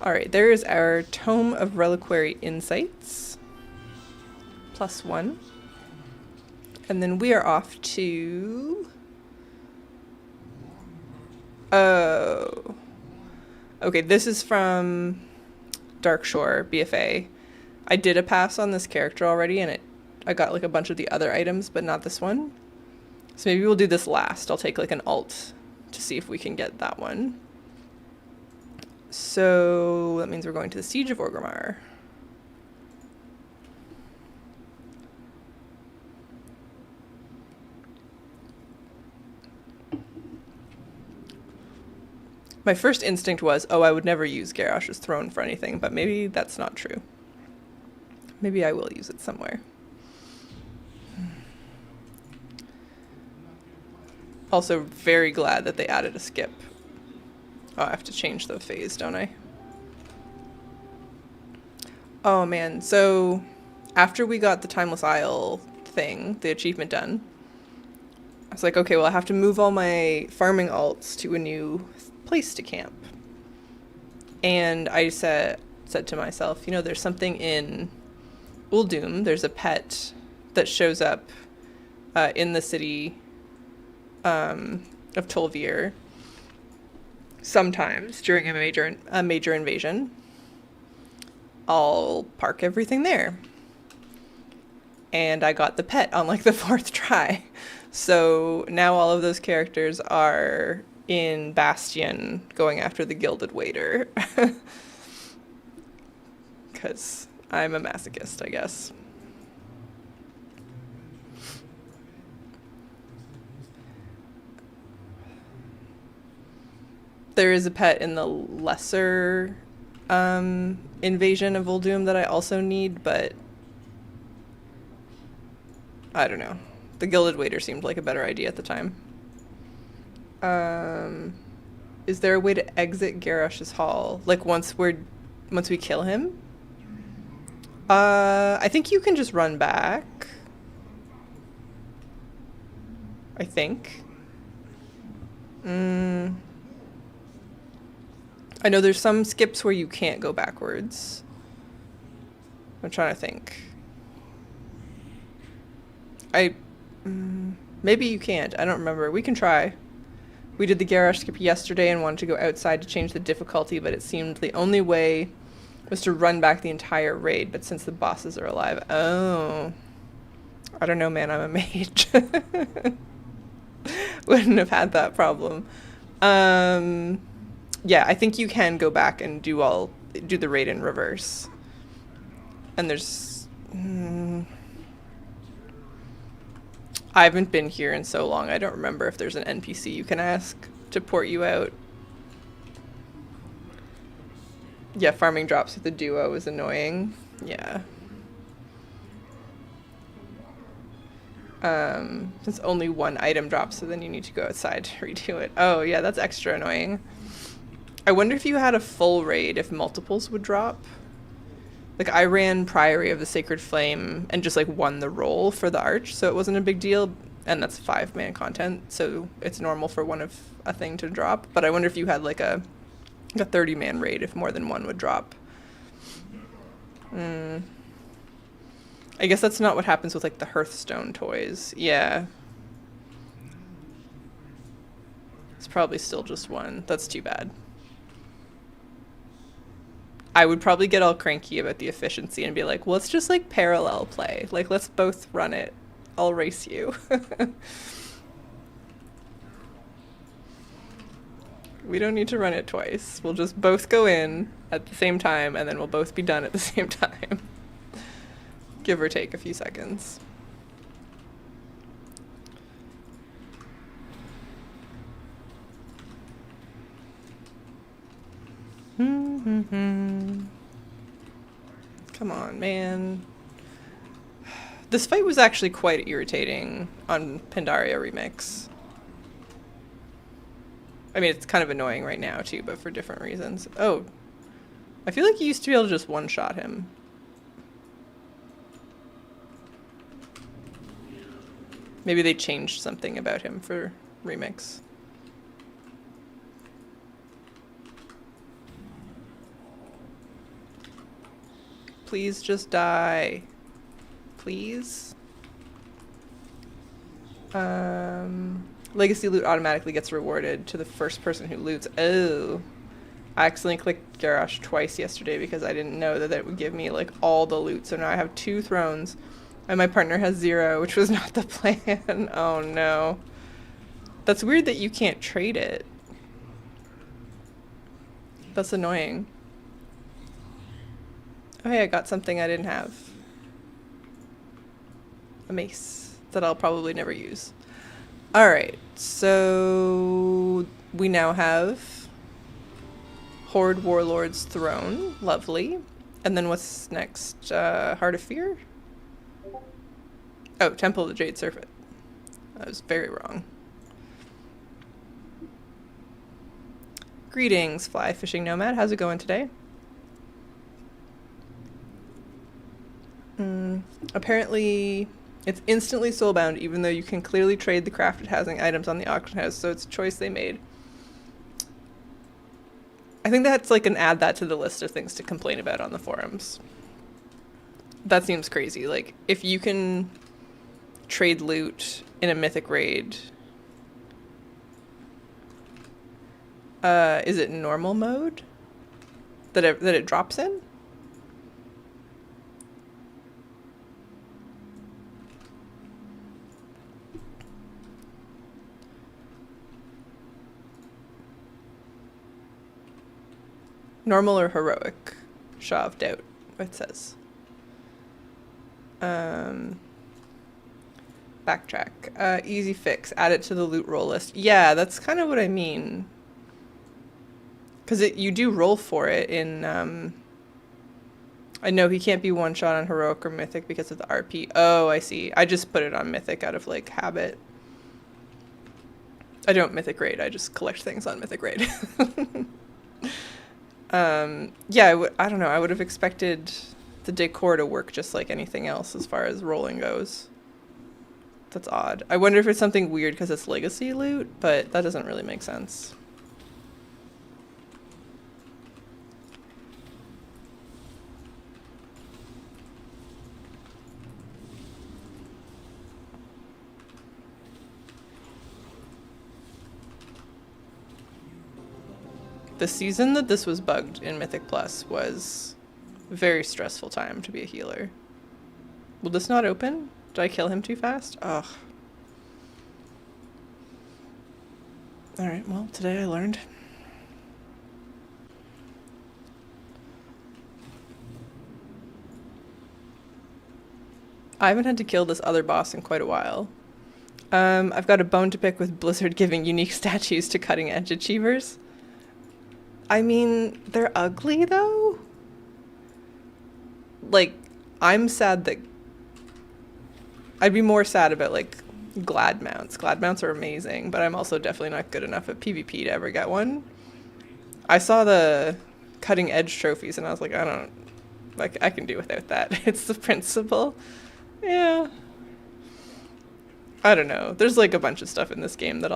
All right, there is our Tome of Reliquary Insights, +1. And then we are off to... Oh. Okay, this is from Darkshore, BFA. I did a pass on this character already, and I got like a bunch of the other items, but not this one. So maybe we'll do this last. I'll take like an alt to see if we can get that one. So that means we're going to the Siege of Orgrimmar. My first instinct was, oh, I would never use Garrosh's Throne for anything, but maybe that's not true. Maybe I will use it somewhere. Also very glad that they added a skip. Oh, I have to change the phase, don't I? Oh man, so after we got the Timeless Isle thing, the achievement done, I was like, okay, well I have to move all my farming alts to a new place to camp. And I said to myself, you know, there's something in Uldum, there's a pet that shows up in the city of Tol'vir sometimes during a major invasion. I'll park everything there. And I got the pet on like the 4th try. So now all of those characters are in Bastion going after the Gilded Waiter. Because I'm a masochist, I guess. There is a pet in the lesser invasion of Uldum that I also need, but I don't know. The Gilded Waiter seemed like a better idea at the time. Is there a way to exit Garrosh's Hall? Like once we kill him? I think you can just run back. I think. I know there's some skips where you can't go backwards. I'm trying to think. Maybe you can't. I don't remember. We can try. We did the Garrosh skip yesterday and wanted to go outside to change the difficulty, but it seemed the only way was to run back the entire raid, but since the bosses are alive... Oh. I don't know, man. I'm a mage. Wouldn't have had that problem. Yeah, I think you can go back and do the raid in reverse. And there's... I haven't been here in so long, I don't remember if there's an NPC you can ask to port you out. Yeah, farming drops with the duo is annoying. Yeah. Since only one item drops, so then you need to go outside to redo it. Oh, yeah, that's extra annoying. I wonder if you had a full raid, if multiples would drop. Like, I ran Priory of the Sacred Flame and just, like, won the roll for the Arch, so it wasn't a big deal. And that's 5-man content, so it's normal for one of a thing to drop. But I wonder if you had, like, a 30-man raid, if more than one would drop. I guess that's not what happens with, like, the Hearthstone toys. Yeah. It's probably still just one. That's too bad. I would probably get all cranky about the efficiency and be like, well, let's just, like, parallel play. Like, let's both run it. I'll race you. We don't need to run it twice. We'll just both go in at the same time, and then we'll both be done at the same time. Give or take a few seconds. Come on, man. This fight was actually quite irritating on Pandaria Remix. I mean, it's kind of annoying right now, too, but for different reasons. Oh. I feel like you used to be able to just one-shot him. Maybe they changed something about him for Remix. Please just die. Please. Legacy loot automatically gets rewarded to the first person who loots. Oh. I accidentally clicked Garrosh twice yesterday because I didn't know that it would give me, like, all the loot. So now I have 2 thrones. And my partner has 0, which was not the plan. Oh, no. That's weird that you can't trade it. That's annoying. Oh, hey, I got something I didn't have. A mace that I'll probably never use. Alright, so we now have Horde Warlord's Throne. Lovely. And then what's next? Heart of Fear? Oh, Temple of the Jade Serpent. I was very wrong. Greetings, Fly Fishing Nomad. How's it going today? Apparently, it's instantly soulbound, even though you can clearly trade the crafted housing items on the auction house, so it's a choice they made. I think that's like an add that to the list of things to complain about on the forums. That seems crazy. Like, if you can trade loot in a mythic raid, is it normal mode that it drops in? Normal or heroic? Shaw of Doubt, it says. Backtrack. Easy fix. Add it to the loot roll list. Yeah, that's kind of what I mean. Because you do roll for it in, I know he can't be one shot on heroic or mythic because of the RP. Oh, I see. I just put it on mythic out of like habit. I don't mythic raid, I just collect things on mythic raid. Yeah, I don't know, I would have expected the decor to work just like anything else as far as rolling goes. That's odd. I wonder if it's something weird because it's legacy loot, but that doesn't really make sense. The season that this was bugged in Mythic Plus was a very stressful time to be a healer. Will this not open? Did I kill him too fast? Ugh. Alright, well, today I learned. I haven't had to kill this other boss in quite a while. I've got a bone to pick with Blizzard giving unique statues to cutting edge achievers. I mean, they're ugly though. Like, I'm sad that... I'd be more sad about like glad mounts. Glad mounts are amazing, but I'm also definitely not good enough at PvP to ever get one. I saw the cutting edge trophies and I was like, I can do without that. It's the principle. Yeah. I don't know. There's like a bunch of stuff in this game that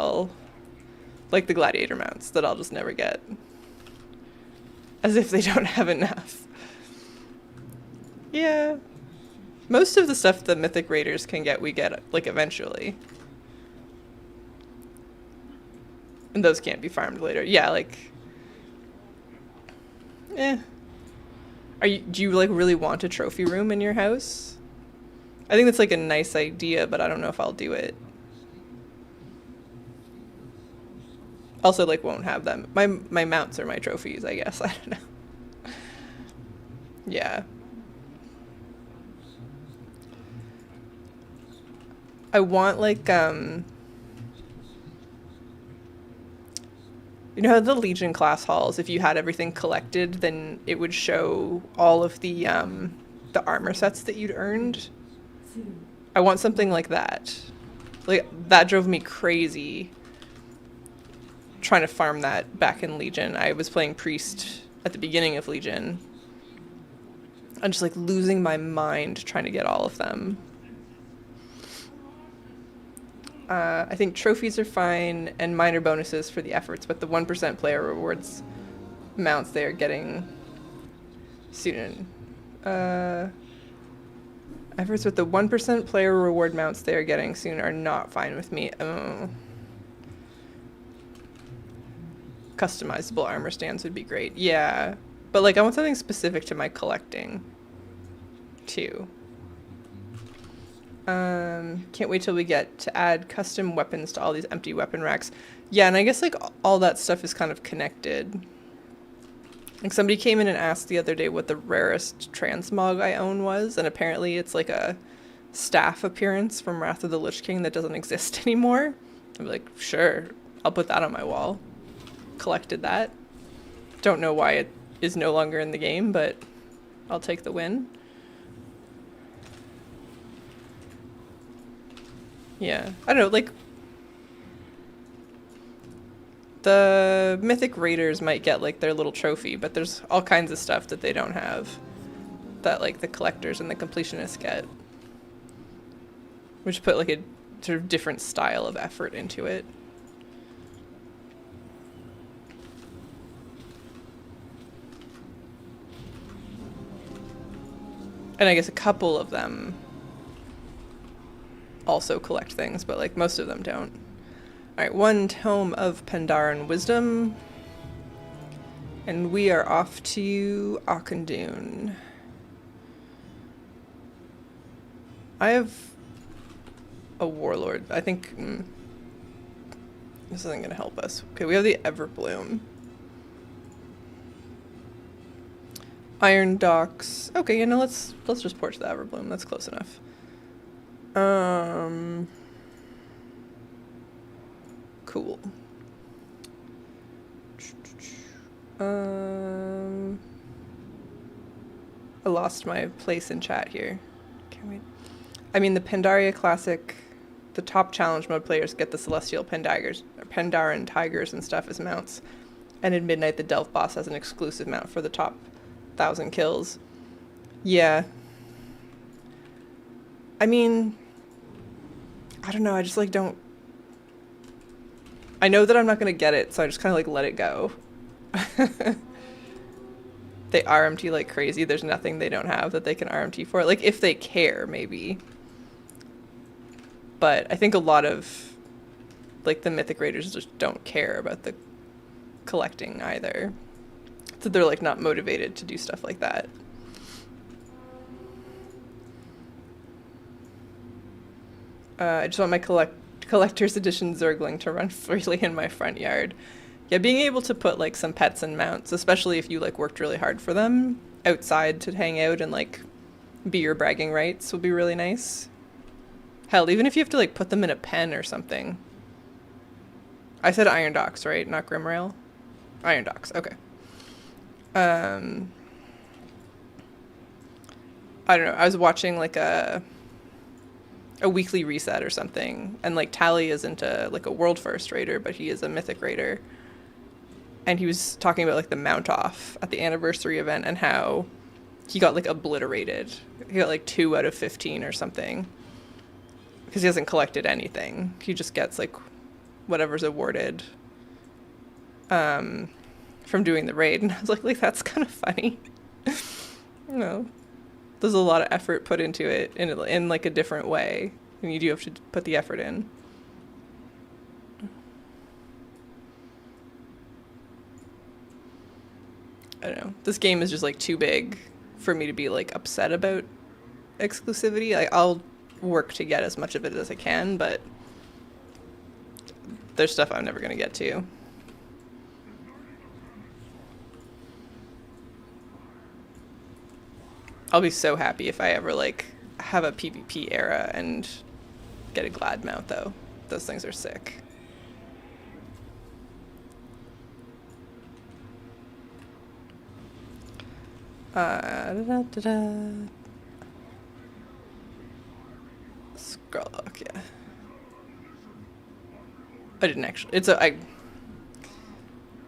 like the gladiator mounts, that I'll just never get. As if they don't have enough. Yeah. Most of the stuff the Mythic Raiders can get, we get, like, eventually. And those can't be farmed later. Yeah, like... Do you, like, really want a trophy room in your house? I think that's, like, a nice idea, but I don't know if I'll do it. Also, like, won't have them. My mounts are my trophies, I guess. I don't know. Yeah. I want, like, you know how the Legion class halls, if you had everything collected, then it would show all of the armor sets that you'd earned? I want something like that. Like, that drove me crazy trying to farm that back in Legion. I was playing Priest at the beginning of Legion. I'm just, like, losing my mind trying to get all of them. I think trophies are fine and minor bonuses for the efforts, but the 1% player rewards mounts they are getting soon. Efforts with the 1% player reward mounts they are getting soon are not fine with me. Oh. Customizable armor stands would be great. Yeah, but like I want something specific to my collecting too. Can't wait till we get to add custom weapons to all these empty weapon racks. Yeah, and I guess like all that stuff is kind of connected. Like somebody came in and asked the other day what the rarest transmog I own was, and apparently it's like a staff appearance from Wrath of the Lich King that doesn't exist anymore. I'm like, sure, I'll put that on my wall. Collected that. Don't know why it is no longer in the game, but I'll take the win. Yeah, I don't know, like, the Mythic Raiders might get, like, their little trophy, but there's all kinds of stuff that they don't have that, like, the collectors and the completionists get. Which put, like, a sort of different style of effort into it. And I guess a couple of them also collect things, but like most of them don't. Alright, 1 tome of Pandaren Wisdom. And we are off to Auchindoun. I have a warlord. I think this isn't gonna help us. Okay, we have the Everbloom. Iron Docks. Okay, you know, let's just port to the Everbloom. That's close enough. Cool. I lost my place in chat here. Can we? I mean, the Pandaria Classic, the top challenge mode players get the Celestial Pandaren Tigers and stuff as mounts. And in Midnight, the Delph boss has an exclusive mount for the top 1,000 kills. Yeah. I mean, I don't know. I just like don't. I know that I'm not going to get it, so I just kind of like let it go. They RMT like crazy. There's nothing they don't have that they can RMT for. Like, if they care, maybe. But I think a lot of, like, the Mythic Raiders just don't care about the collecting either. So they're, like, not motivated to do stuff like that. I just want my collector's edition Zergling to run freely in my front yard. Yeah, being able to put, like, some pets and mounts, especially if you, like, worked really hard for them, outside to hang out and, like, be your bragging rights would be really nice. Hell, even if you have to, like, put them in a pen or something. I said Iron Docks, right? Not Grimrail? Iron Docks, okay. I don't know. I was watching, like, a weekly reset or something, and, like, Tally isn't like, a world first raider, but he is a mythic raider. And he was talking about, like, the mount off at the anniversary event and how he got, like, obliterated. He got, like, 2 out of 15 or something. Because he hasn't collected anything. He just gets, like, whatever's awarded from doing the raid. And I was like that's kind of funny. You know, there's a lot of effort put into it in like, a different way. And you do have to put the effort in. I don't know. This game is just, like, too big for me to be, like, upset about exclusivity. Like, I'll work to get as much of it as I can, but there's stuff I'm never going to get to. I'll be so happy if I ever, like, have a PvP era and get a Glad mount, though. Those things are sick. Scrolllock, yeah. I didn't actually. I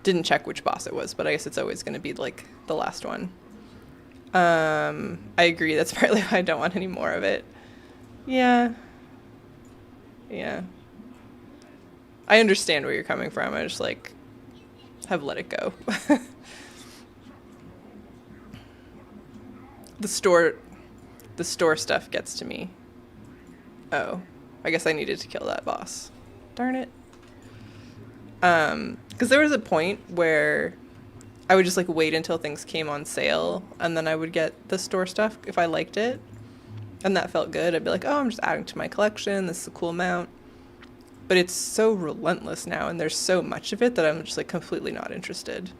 didn't check which boss it was, but I guess it's always going to be, like, the last one. I agree. That's partly why I don't want any more of it. Yeah. Yeah. I understand where you're coming from. I just, like, have let it go. The store stuff gets to me. Oh, I guess I needed to kill that boss. Darn it. Because there was a point where I would just, like, wait until things came on sale, and then I would get the store stuff if I liked it, and that felt good. I'd be like, oh, I'm just adding to my collection. This is a cool mount. But it's so relentless now, and there's so much of it that I'm just, like, completely not interested.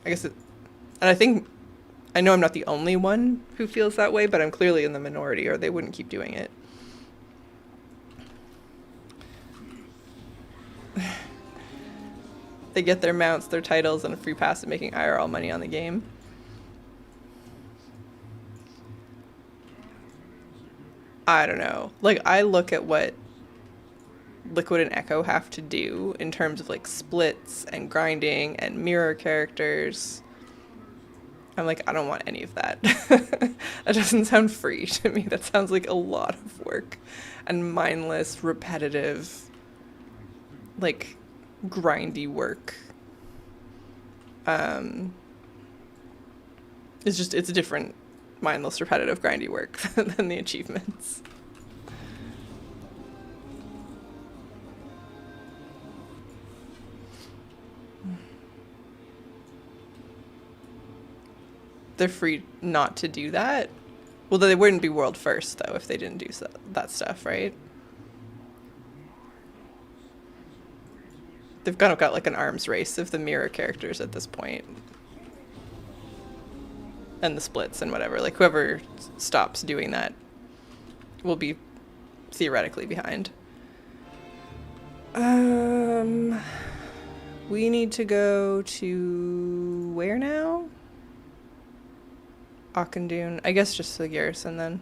I guess and I know I'm not the only one who feels that way, but I'm clearly in the minority, or they wouldn't keep doing it. They get their mounts, their titles, and a free pass at making IRL money on the game. I don't know. Like, I look at what Liquid and Echo have to do in terms of, like, splits and grinding and mirror characters. I'm like, I don't want any of that. That doesn't sound free to me. That sounds like a lot of work and mindless, repetitive, like, grindy work. It's a different mindless, repetitive, grindy work than the achievements. They're free not to do that. Well, they wouldn't be world first, though, if they didn't do that stuff, right? They've kind of got, like, an arms race of the mirror characters at this point. And the splits and whatever. Like, whoever stops doing that will be theoretically behind. We need to go to where now? Auchindoun. I guess just the garrison then.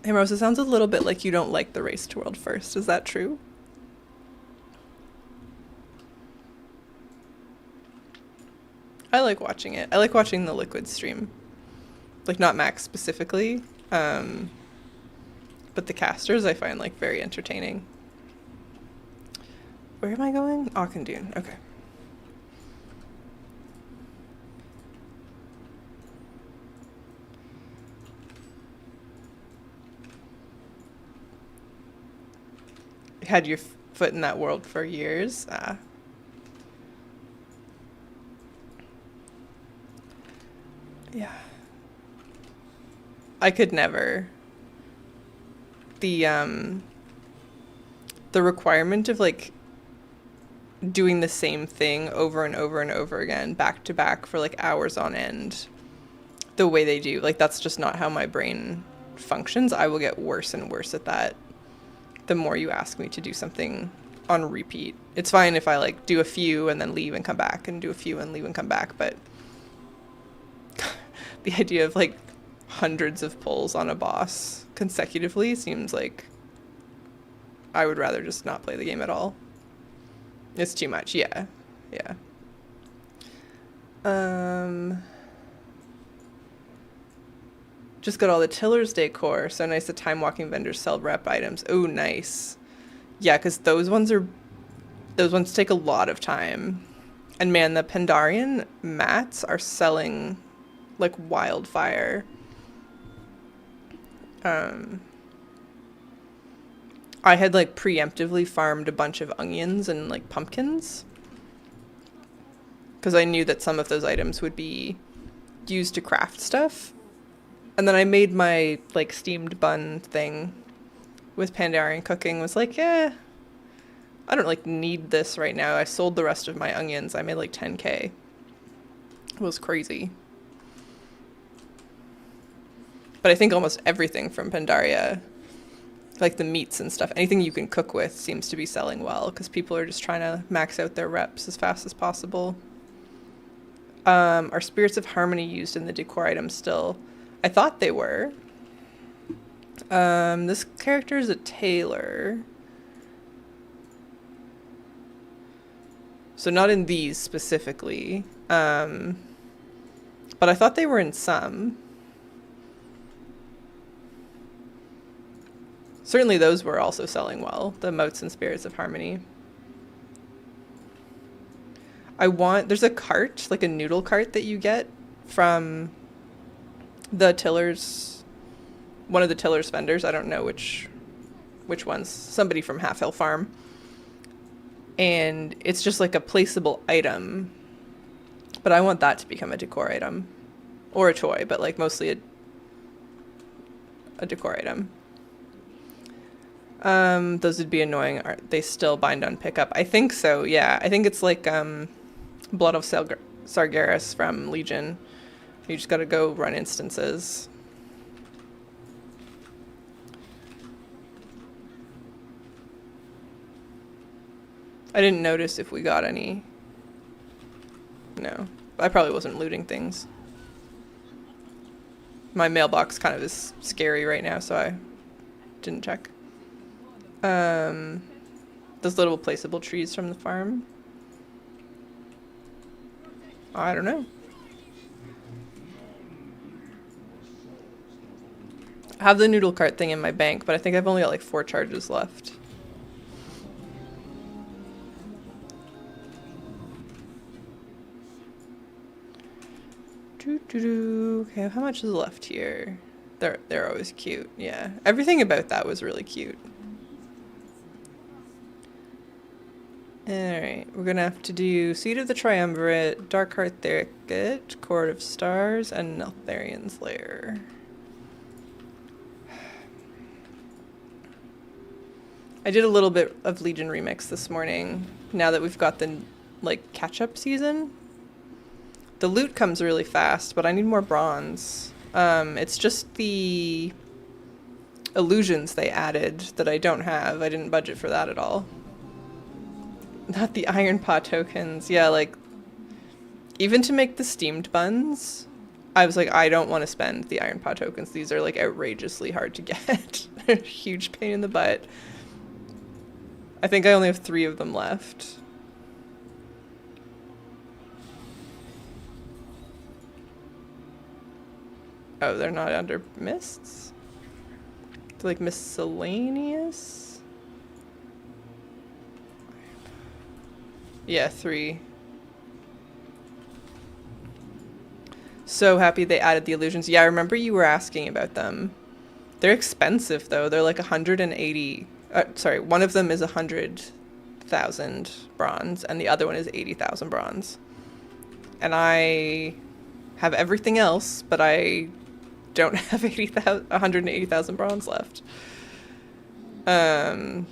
Hey Rose, it sounds a little bit like you don't like the race to world first. Is that true? I like watching it. I like watching the Liquid stream. Like, not Max specifically, but the casters I find, like, very entertaining. Where am I going? Auchindoun. Okay. Had your foot in that world for years. Yeah. I could never. The requirement of like doing the same thing over and over and over again, back to back for like hours on end, the way they do, like that's just not how my brain functions. I will get worse and worse at that the more you ask me to do something on repeat. It's fine if I like do a few and then leave and come back and do a few and leave and come back, but the idea of like hundreds of pulls on a boss consecutively seems like I would rather just not play the game at all. It's too much. Yeah. Yeah. Just got all the Tiller's Decor. So nice. The time walking vendors sell rep items. Oh, nice. Yeah, because those ones take a lot of time. And man, the Pandarian mats are selling like wildfire. I had like preemptively farmed a bunch of onions and like pumpkins because I knew that some of those items would be used to craft stuff. And then I made my like steamed bun thing with Pandarian cooking. Was like, yeah, I don't like need this right now. I sold the rest of my onions. I made like 10K. It was crazy. But I think almost everything from Pandaria, like the meats and stuff, anything you can cook with seems to be selling well because people are just trying to max out their reps as fast as possible. Are Spirits of Harmony used in the decor items still? I thought they were. This character is a tailor. So not in these specifically. But I thought they were in some. Certainly those were also selling well, the Moats and Spirits of Harmony. There's a cart, like a noodle cart that you get from the Tillers, one of the Tillers vendors. I don't know which ones, somebody from Half Hill Farm. And it's just like a placeable item, but I want that to become a decor item or a toy, but like mostly a decor item. Those would be annoying. Are they still bind on pickup? I think so, yeah. I think it's like Blood of Sargeras from Legion. You just gotta go run instances. I didn't notice if we got any. No. I probably wasn't looting things. My mailbox kind of is scary right now, so I didn't check. Those little placeable trees from the farm. I don't know. I have the noodle cart thing in my bank, but I think I've only got like 4 charges left. Okay, how much is left here? They're always cute. Yeah, everything about that was really cute. Alright, we're gonna have to do Seed of the Triumvirate, Darkheart Thicket, Court of Stars, and Neltharian's Lair. I did a little bit of Legion Remix this morning, now that we've got the, like, catch-up season. The loot comes really fast, but I need more bronze. It's just the illusions they added that I don't have. I didn't budget for that at all. Not the iron pot tokens. Yeah, like, even to make the steamed buns, I was like, I don't want to spend the iron pot tokens. These are like outrageously hard to get. They're a huge pain in the butt. I think I only have 3 of them left. Oh, they're not under mists? They're like miscellaneous? Yeah, 3. So happy they added the illusions. Yeah, I remember you were asking about them. They're expensive though. They're like 180. Sorry, one of them is 100,000 bronze and the other one is 80,000 bronze. And I have everything else, but I don't have 180,000 bronze left. And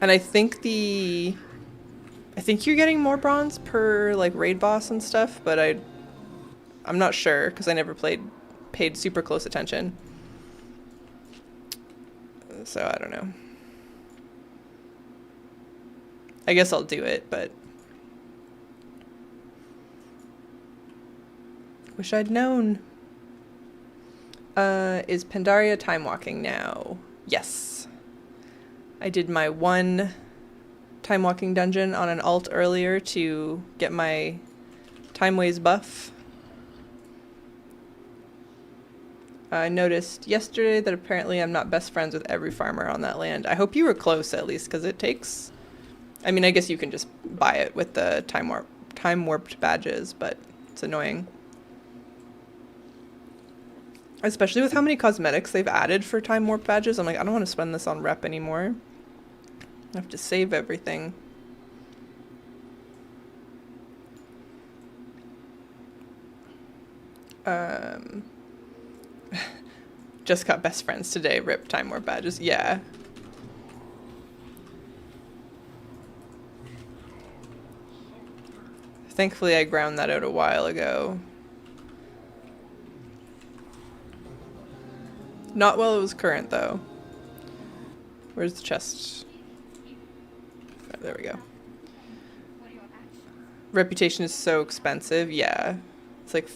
I think you're getting more bronze per like raid boss and stuff, but I'm not sure because I never paid super close attention. So I don't know. I guess I'll do it, but wish I'd known. Is Pandaria time walking now? Yes. I did my 1 time walking dungeon on an alt earlier to get my time ways buff. I noticed yesterday that apparently I'm not best friends with every farmer on that land. I hope you were close at least, because it takes... I mean, I guess you can just buy it with the time warped badges, but it's annoying. Especially with how many cosmetics they've added for time warp badges. I'm like, I don't want to spend this on rep anymore. I have to save everything. Just got best friends today. Rip time warp badges. Yeah. Thankfully, I ground that out a while ago. Not while it was current, though. Where's the chest? Oh, there we go. Reputation is so expensive. Yeah. It's like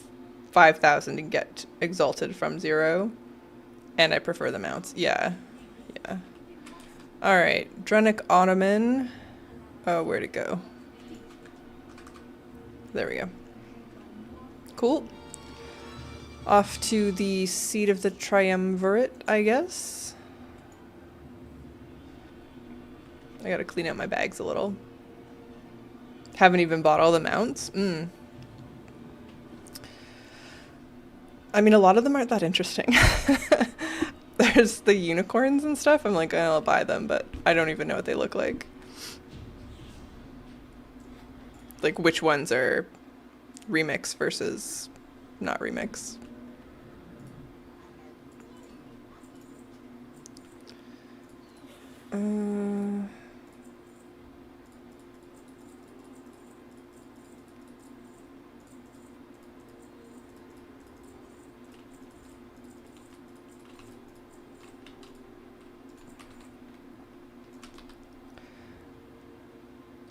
5,000 to get exalted from 0. And I prefer the mounts. Yeah. Yeah. Alright. Drunic Ottoman. Oh, where'd it go? There we go. Cool. Off to the seat of the triumvirate, I guess. I gotta clean out my bags a little. Haven't even bought all the mounts. I mean, a lot of them aren't that interesting. There's the unicorns and stuff. I'm like, I'll buy them, but I don't even know what they look like. Like, which ones are remix versus not remix.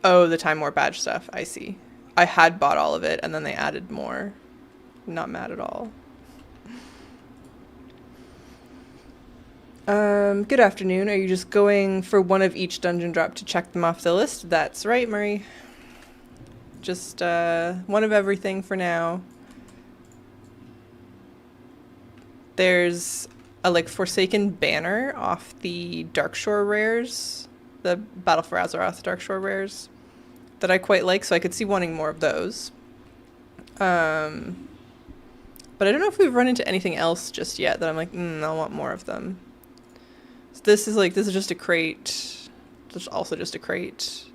Oh, the Time War badge stuff. I see. I had bought all of it, and then they added more. Not mad at all. Good afternoon. Are you just going for one of each dungeon drop to check them off the list? That's right, Murray. Just one of everything for now. There's a like Forsaken banner off the Darkshore rares, the Battle for Azeroth Darkshore rares, that I quite like, so I could see wanting more of those. But I don't know if we've run into anything else just yet that I'm like, I want more of them. So this is just a crate. There's also just a crate.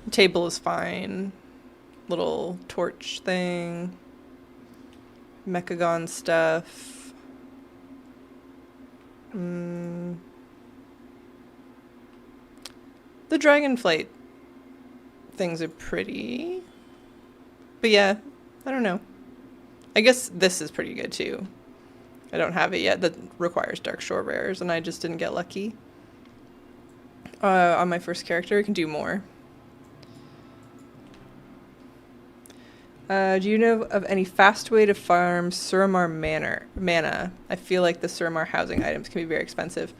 The table is fine. Little torch thing. Mechagon stuff. The Dragonflight things are pretty. But yeah, I don't know. I guess this is pretty good too. I don't have it yet. That requires Dark Shore rares, and I just didn't get lucky. On my first character, I can do more. Do you know of any fast way to farm Suramar mana? I feel like the Suramar housing items can be very expensive.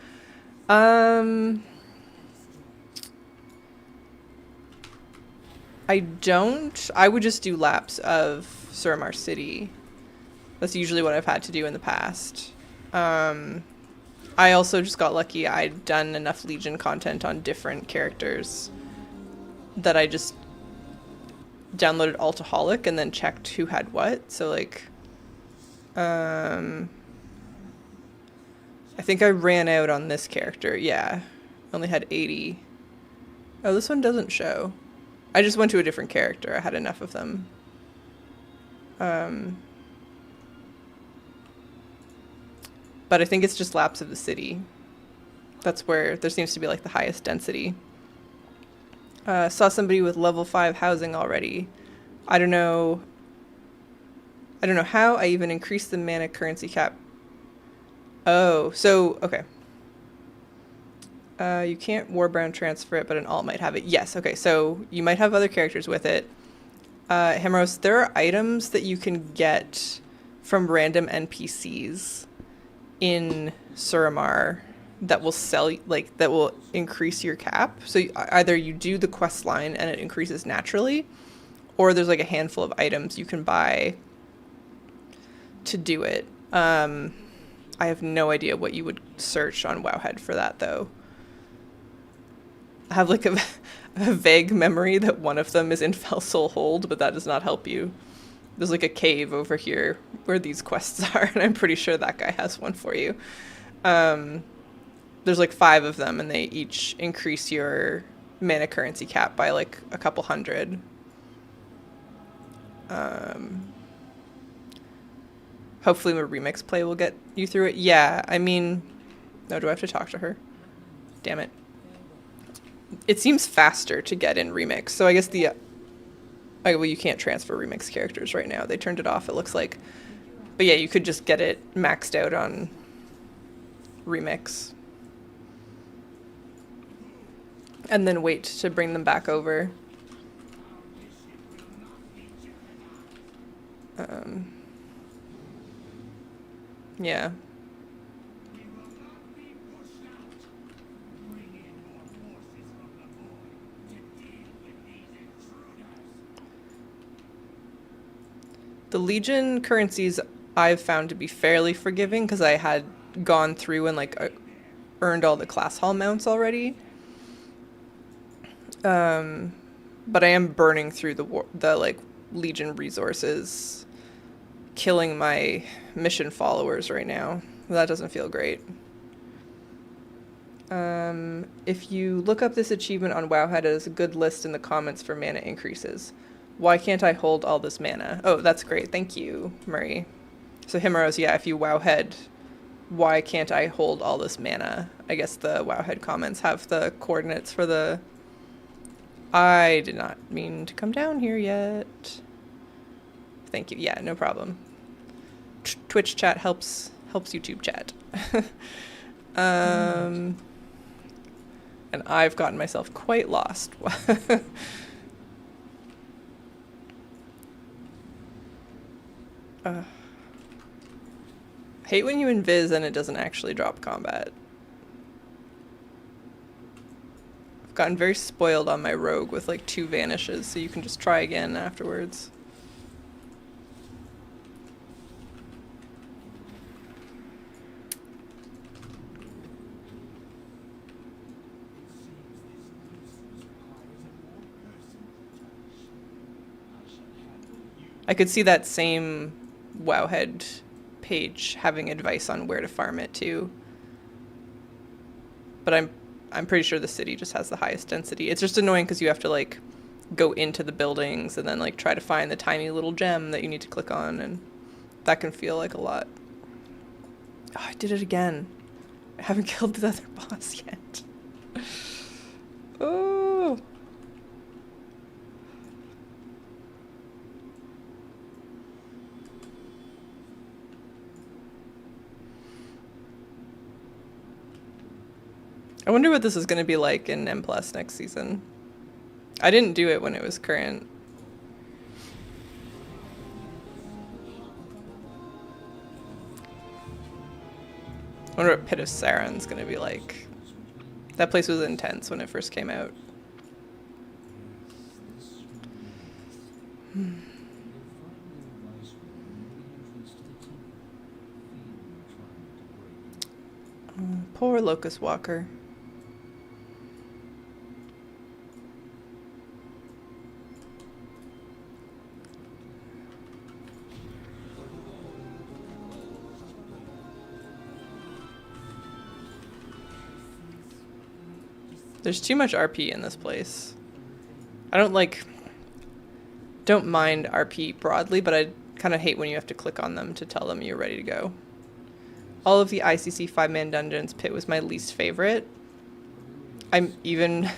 I don't. I would just do laps of Suramar City. That's usually what I've had to do in the past. I also just got lucky. I'd done enough Legion content on different characters that I just downloaded Altaholic and then checked who had what. So, like, I think I ran out on this character. Yeah. Only had 80. Oh, this one doesn't show. I just went to a different character. I had enough of them. But I think it's just laps of the city. That's where there seems to be like the highest density. Saw somebody with level 5 housing already. I don't know how I even increased the mana currency cap. Oh, so, okay. You can't Warbound transfer it, but an alt might have it. Yes, okay, so you might have other characters with it. Hemros, there are items that you can get from random NPCs in Suramar that will sell, like, that will increase your cap. So either you do the quest line and it increases naturally, or there's like a handful of items you can buy to do it. I have no idea what you would search on Wowhead for that, though. I have like a vague memory that one of them is in Felsoul Hold, but that does not help you. There's like a cave over here where these quests are, and I'm pretty sure that guy has one for you. There's like 5 of them, and they each increase your mana currency cap by like a couple hundred. Hopefully my remix play will get you through it. Yeah, I mean... No, do I have to talk to her? Damn it. It seems faster to get in remix, so I guess the... well, you can't transfer remix characters right now. They turned it off, it looks like. But yeah, you could just get it maxed out on remix. And then wait to bring them back over. Yeah. The Legion currencies I've found to be fairly forgiving because I had gone through and like earned all the class hall mounts already. But I am burning through the like Legion resources, killing my mission followers right now. That doesn't feel great. If you look up this achievement on Wowhead, it has a good list in the comments for mana increases. Why can't I hold all this mana? Oh, that's great. Thank you, Murray. So Himeros, yeah, if you Wowhead, why can't I hold all this mana? I guess the Wowhead comments have the coordinates for the... I did not mean to come down here yet. Thank you. Yeah, no problem. Twitch chat helps YouTube chat. And I've gotten myself quite lost. Hate when you invis and it doesn't actually drop combat. I've gotten very spoiled on my rogue with like 2 vanishes, so you can just try again afterwards. I could see that same Wowhead page having advice on where to farm it too. But I'm pretty sure the city just has the highest density. It's just annoying because you have to like go into the buildings and then like try to find the tiny little gem that you need to click on, and that can feel like a lot. Oh, I did it again. I haven't killed the other boss yet. Oh. I wonder what this is going to be like in M Plus next season. I didn't do it when it was current. I wonder what Pit of Saren's going to be like. That place was intense when it first came out. Poor Locust Walker. There's too much RP in this place. I don't mind RP broadly, but I kind of hate when you have to click on them to tell them you're ready to go. All of the ICC 5-man dungeons, Pit was my least favorite. I'm even...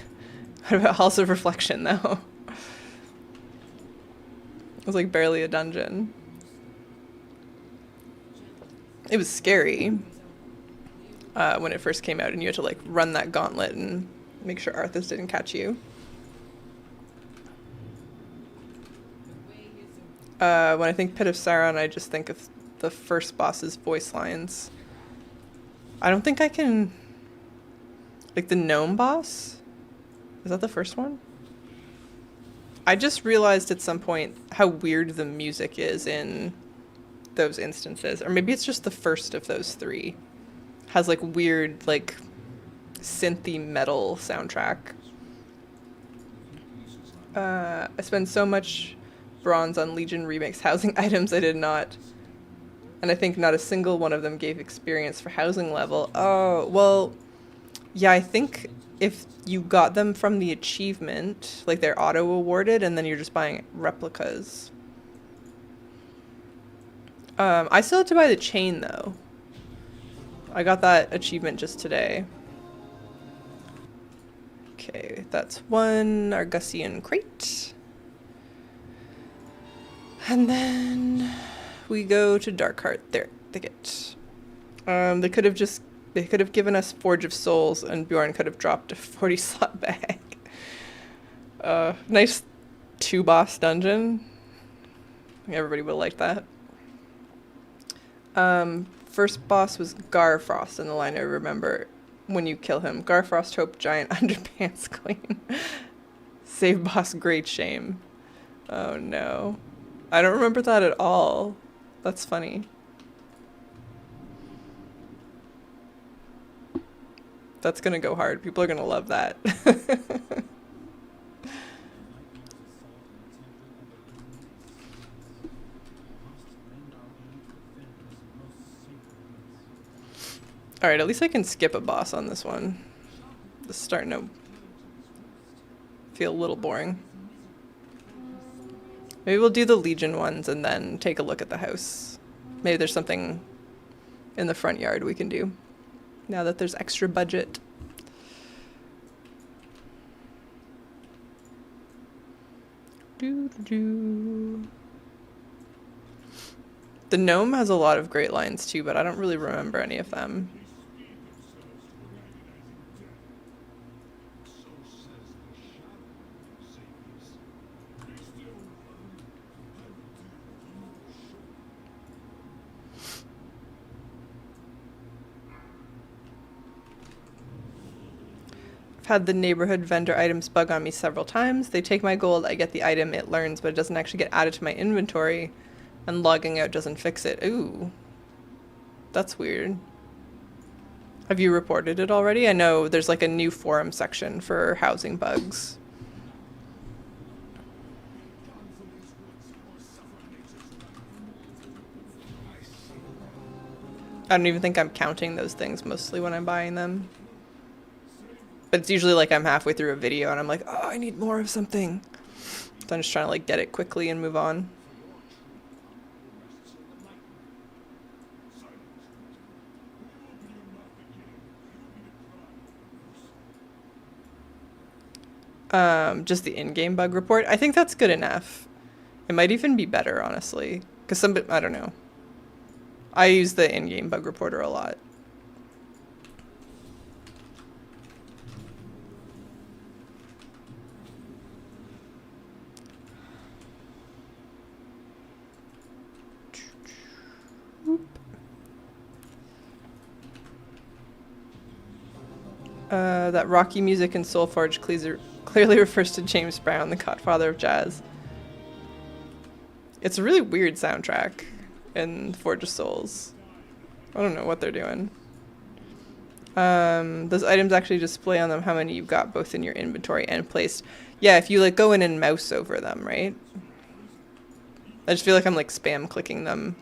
What about Halls of Reflection, though? It was like barely a dungeon. It was scary when it first came out, and you had to like run that gauntlet and make sure Arthas didn't catch you. When I think Pit of Sauron, I just think of the first boss's voice lines. I don't think I can... Like the gnome boss? Is that the first one? I just realized at some point how weird the music is in those instances. Or maybe it's just the first of those three. Has like weird, like, synthy metal soundtrack. I spend so much bronze on Legion Remix housing items I did not. And I think not a single one of them gave experience for housing level. Oh, well, yeah, I think if you got them from the achievement, like they're auto-awarded, and then you're just buying replicas. I still have to buy the chain, though. I got that achievement just today. Okay, that's one Argusian crate. And then we go to Darkheart. There, thicket. They could have given us Forge of Souls, and Bjorn could have dropped a 40 slot bag. Nice 2-boss dungeon. I think everybody would like that. First boss was Garfrost in the line I remember when you kill him. Garfrost Hope Giant Underpants Queen. Save boss Great Shame. Oh no. I don't remember that at all. That's funny. That's gonna go hard. People are gonna love that. Alright, at least I can skip a boss on this one. This is starting to feel a little boring. Maybe we'll do the Legion ones and then take a look at the house. Maybe there's something in the front yard we can do now that there's extra budget. The gnome has a lot of great lines too, but I don't really remember any of them. Had the neighborhood vendor items bug on me several times. They take my gold, I get the item, it learns, but it doesn't actually get added to my inventory, and logging out doesn't fix it. Ooh. That's weird. Have you reported it already? I know there's like a new forum section for housing bugs. I don't even think I'm counting those things mostly when I'm buying them. But it's usually like I'm halfway through a video and I'm like, oh, I need more of something. So I'm just trying to like get it quickly and move on. Just the in-game bug report. I think that's good enough. It might even be better, honestly. Because I don't know. I use the in-game bug reporter a lot. That rocky music in Soulforge clearly refers to James Brown, the godfather of jazz. It's a really weird soundtrack in Forge of Souls. I don't know what they're doing. Those items actually display on them how many you've got both in your inventory and placed. Yeah, if you like go in and mouse over them, right? I just feel like I'm like spam clicking them.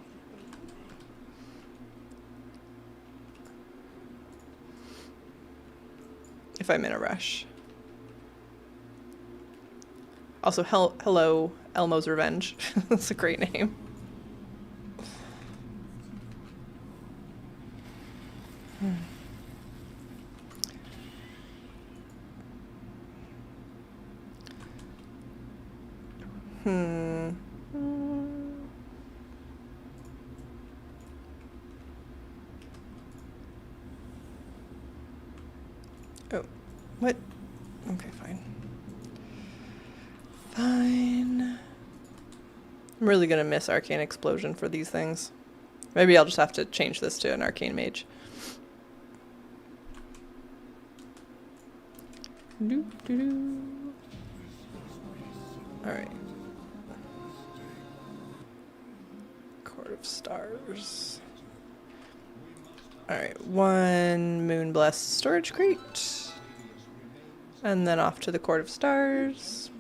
If I'm in a rush. Also, hello, Elmo's Revenge. That's a great name. Oh, what? Okay, fine. Fine. I'm really gonna miss Arcane Explosion for these things. Maybe I'll just have to change this to an Arcane Mage. Alright. Court of Stars. Alright, one Moonblessed storage crate. And then off to the Court of Stars.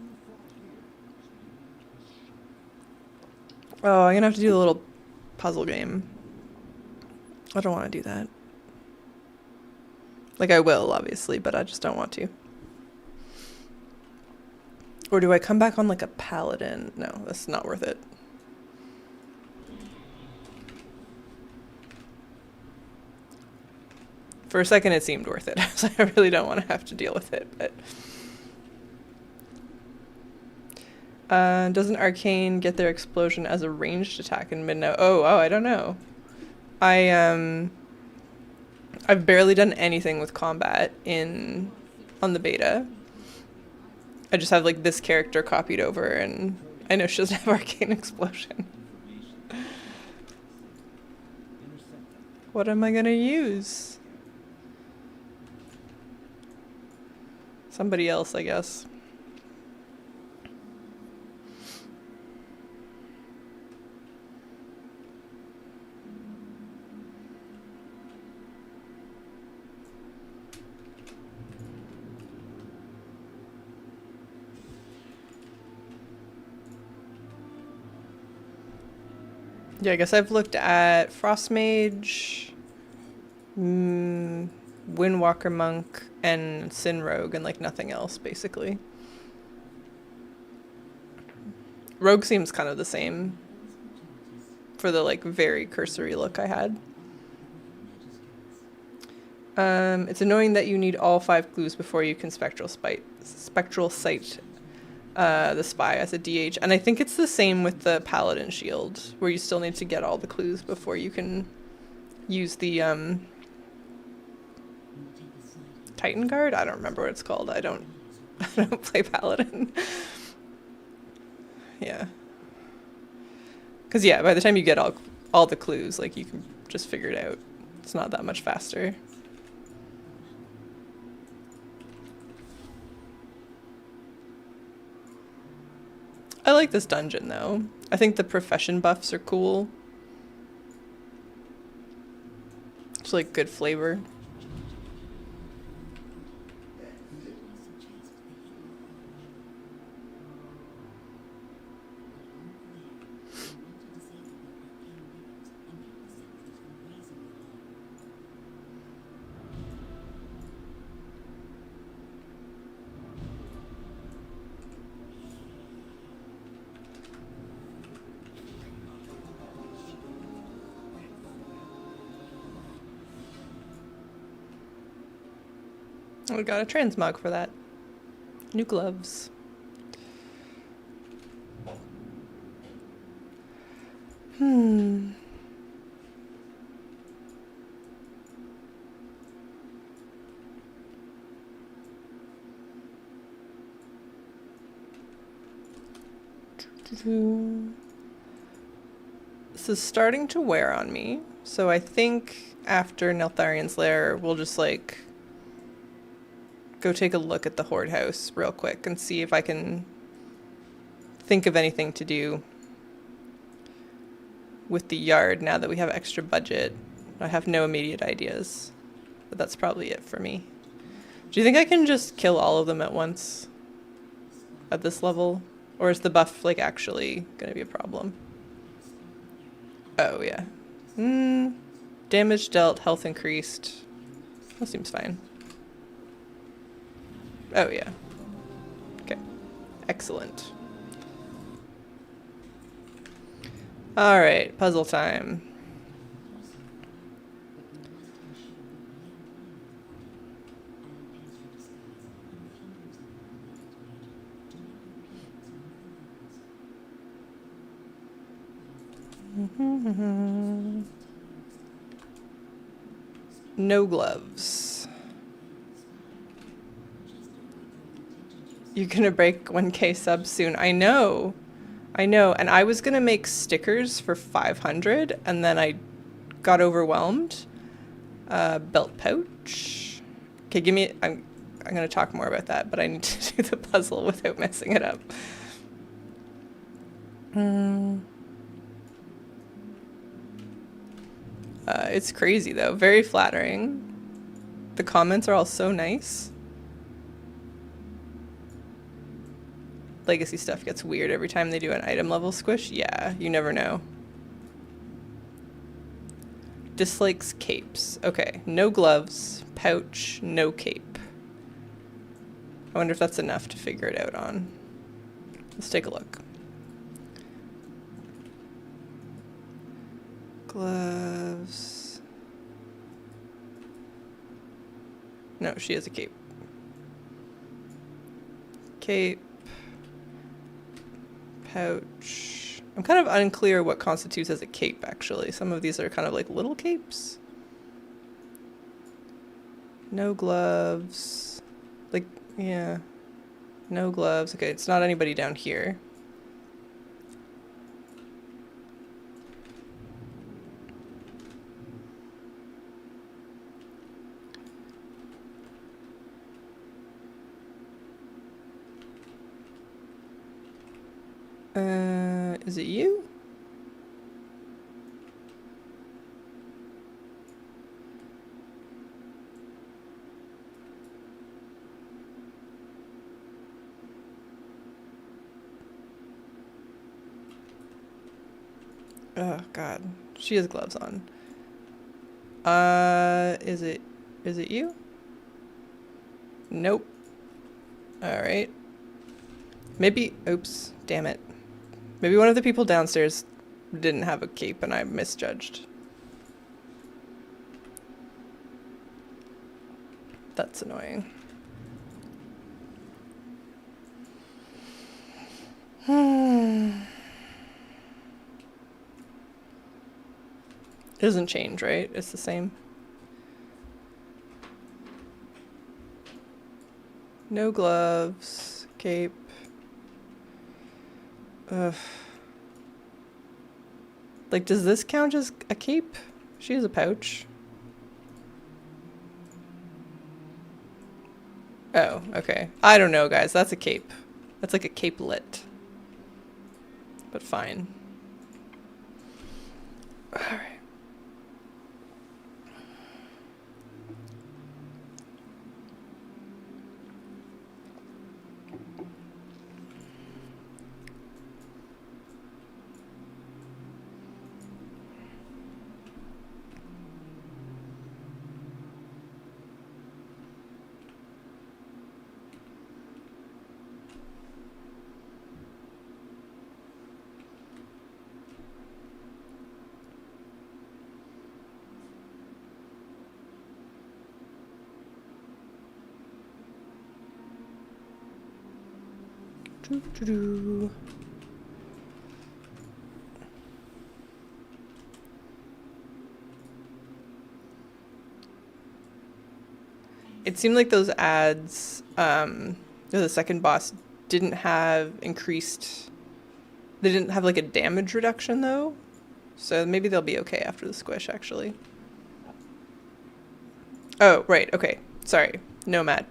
Oh, I'm gonna have to do a little puzzle game. I don't want to do that. Like, I will, obviously, but I just don't want to. Or do I come back on, like, a paladin? No, that's not worth it. For a second, it seemed worth it. So I really don't want to have to deal with it, but... doesn't Arcane get their explosion as a ranged attack in mid-note? Oh, I don't know. I've barely done anything with combat on the beta. I just have like this character copied over, and I know she doesn't have Arcane Explosion. What am I gonna use? Somebody else, I guess. Yeah, I guess I've looked at Frost Mage, Windwalker Monk, and Sin Rogue, and like nothing else, basically. Rogue seems kind of the same for the like very cursory look I had. It's annoying that you need all 5 clues before you can spectral sight the spy as a DH, and I think it's the same with the Paladin shield, where you still need to get all the clues before you can use the Titan Guard. I don't remember what it's called. I don't play Paladin. Yeah, because yeah, by the time you get all the clues, like you can just figure it out. It's not that much faster. I like this dungeon, though. I think the profession buffs are cool. It's like good flavor. We got a transmog for that. New gloves. This is starting to wear on me, so I think after Neltharian's Lair, we'll just like go take a look at the horde house real quick and see if I can think of anything to do with the yard now that we have extra budget. I have no immediate ideas, but that's probably it for me. Do you think I can just kill all of them at once at this level? Or is the buff, like, actually going to be a problem? Oh, yeah. Damage dealt, health increased. That seems fine. Oh, yeah. Okay. Excellent. Alright, puzzle time. No gloves. You're gonna break 1K subs soon. I know. And I was gonna make stickers for 500 and then I got overwhelmed. Belt pouch. Okay, give me, I'm gonna talk more about that, but I need to do the puzzle without messing it up. It's crazy though, very flattering. The comments are all so nice. Legacy stuff gets weird every time they do an item level squish. Yeah, you never know. Dislikes capes. Okay, no gloves, pouch, no cape. I wonder if that's enough to figure it out on. Let's take a look. Gloves. No, she has a cape. Cape. Pouch. I'm kind of unclear what constitutes as a cape, actually. Some of these are kind of like little capes. No gloves. Like, yeah. No gloves. Okay, it's not anybody down here. Is it you? Oh God, she has gloves on. Is it you? Nope. All right. Maybe, oops, damn it. Maybe one of the people downstairs didn't have a cape and I misjudged. That's annoying. It doesn't change, right? It's the same. No gloves, cape. Ugh. Like, does this count as a cape? She has a pouch. Oh, okay. I don't know, guys. That's a cape. That's like a capelet. But fine. Alright. It seemed like those ads, the second boss didn't have increased, they didn't have like a damage reduction though. So maybe they'll be okay after the squish actually. Oh, right, okay. Sorry, Nomad.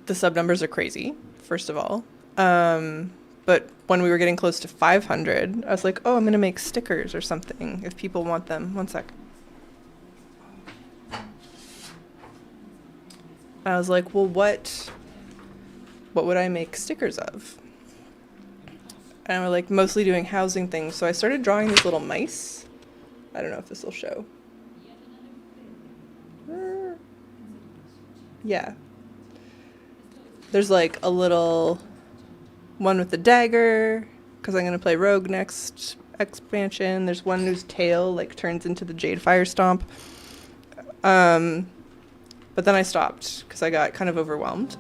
the sub numbers are crazy, first of all. But when we were getting close to 500, I was like, oh, I'm going to make stickers or something if people want them. One sec. I was like, well, what would I make stickers of? And we're like mostly doing housing things. So I started drawing these little mice. I don't know if this will show. Yeah. There's like a little one with the dagger, because I'm going to play rogue next expansion. There's one whose tail like turns into the Jade Fire Stomp. But then I stopped because I got kind of overwhelmed.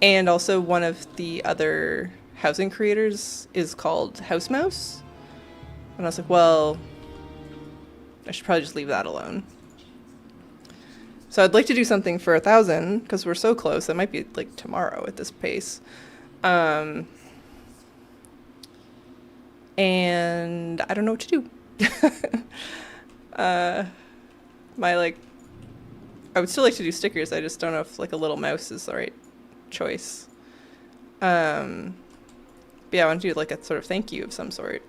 And also one of the other housing creators is called House Mouse. And I was like, well, I should probably just leave that alone. So I'd like to do something for 1,000 because we're so close. It might be like tomorrow at this pace. And I don't know what to do. I would still like to do stickers. I just don't know if like a little mouse is the right choice. But yeah, I want to do like a sort of thank you of some sort.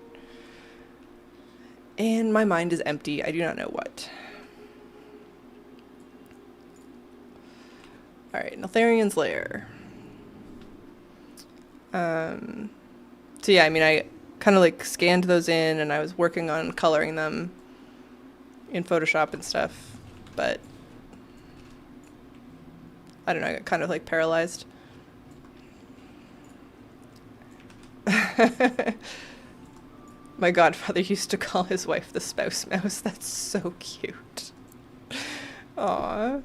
And my mind is empty. I do not know what. All right, Neltharian's Lair. So yeah, I mean, I kind of like scanned those in and I was working on coloring them in Photoshop and stuff, but I don't know, I got kind of like paralyzed. My godfather used to call his wife the spouse mouse. That's so cute. Aww.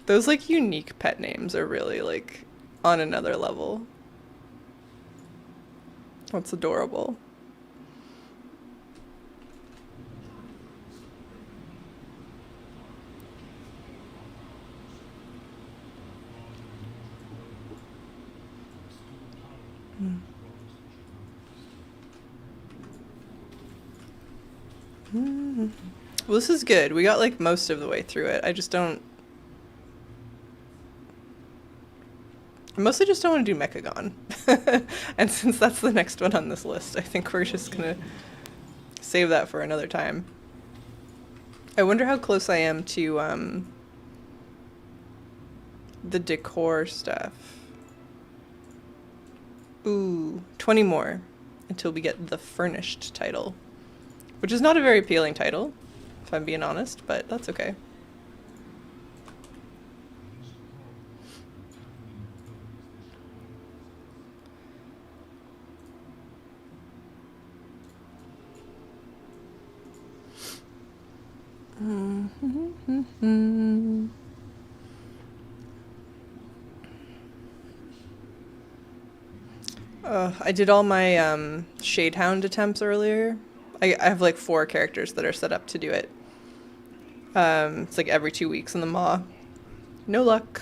Those like unique pet names are really like on another level. That's adorable. Well, this is good. We got like most of the way through it. I mostly just don't want to do Mechagon. And since that's the next one on this list, I think we're just gonna save that for another time. I wonder how close I am to the decor stuff. Ooh, 20 more until we get the furnished title, which is not a very appealing title, if I'm being honest, but that's okay. I did all my Shadehound attempts earlier. I have like 4 characters that are set up to do it. It's like every 2 weeks in the Maw. No luck.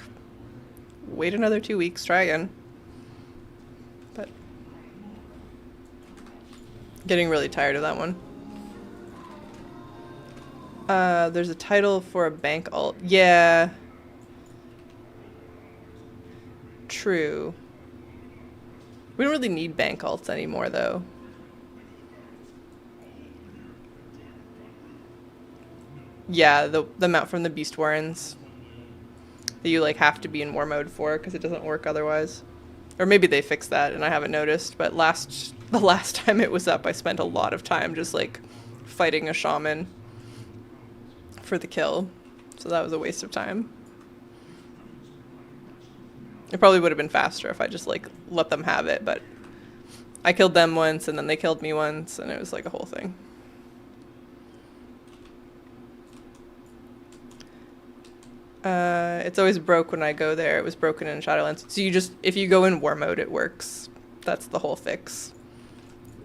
Wait another 2 weeks, try again. But getting really tired of that one. There's a title for a bank alt. Yeah. True. We don't really need bank alts anymore, though. Yeah, the mount from the Beast Warrens that you like have to be in war mode for because it doesn't work otherwise. Or maybe they fixed that and I haven't noticed, but the last time it was up, I spent a lot of time just like fighting a shaman for the kill. So that was a waste of time. It probably would have been faster if I just like let them have it, but I killed them once and then they killed me once and it was like a whole thing. It's always broke when I go there. It was broken in Shadowlands. So if you go in war mode, it works. That's the whole fix.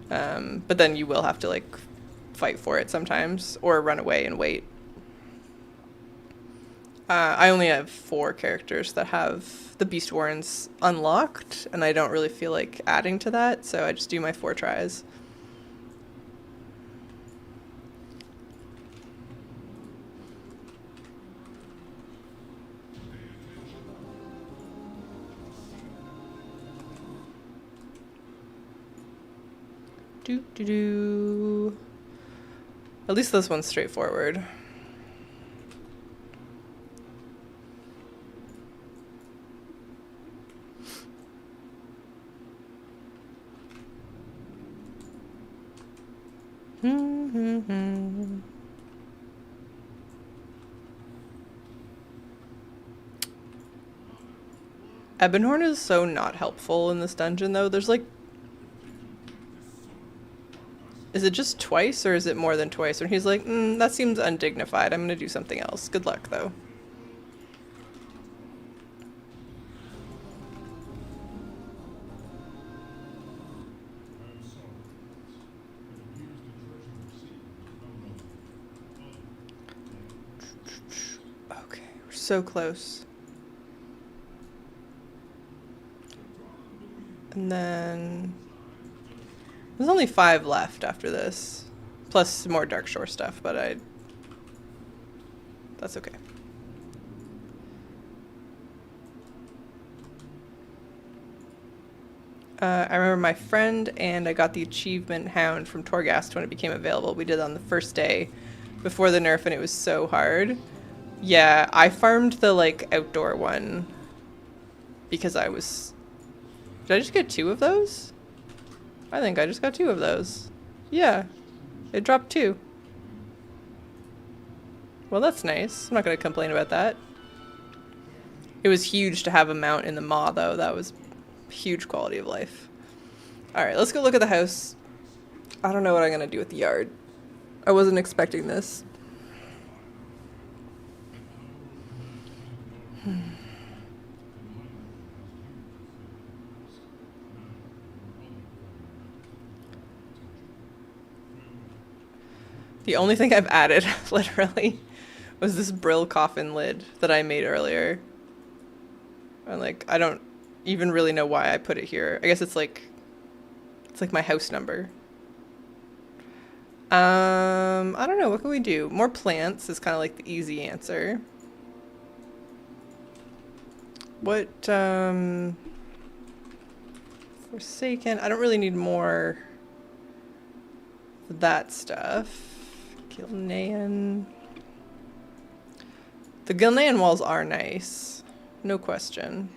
But then you will have to like fight for it sometimes or run away and wait. I only have 4 characters that have the Beast Warrens unlocked, and I don't really feel like adding to that, so I just do my 4 tries. Do do do. At least this one's straightforward. Ebonhorn is so not helpful in this dungeon, though. There's like... Is it just twice, or is it more than twice? When he's like, that seems undignified. I'm gonna do something else. Good luck, though. Okay, we're so close. And then... There's only 5 left after this. Plus some more Dark Shore stuff, but that's okay. I remember my friend and I got the achievement Hound from Torghast when it became available. We did it on the first day before the nerf and it was so hard. Yeah, I farmed the like outdoor one because I was... Did I just get 2 of those? I think I just got 2 of those. Yeah, it dropped 2. Well, that's nice. I'm not going to complain about that. It was huge to have a mount in the maw, though. That was huge quality of life. Alright, let's go look at the house. I don't know what I'm going to do with the yard. I wasn't expecting this. The only thing I've added, literally, was this Brill coffin lid that I made earlier. And like, I don't even really know why I put it here. I guess it's like my house number. I don't know, what can we do? More plants is kind of like the easy answer. What, Forsaken, I don't really need more of that stuff. Gilnean. The Gilnean walls are nice. No question.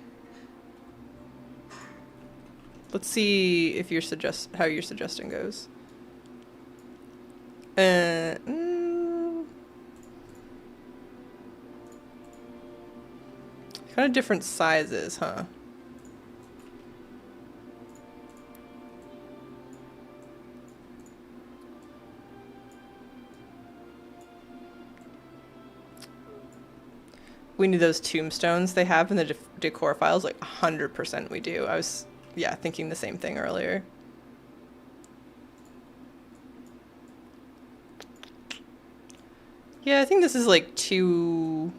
Let's see if how your suggestion goes. Kind of different sizes, huh? We need those tombstones they have in the decor files, like 100% we do. I was, yeah, thinking the same thing earlier. Yeah, I think this is like too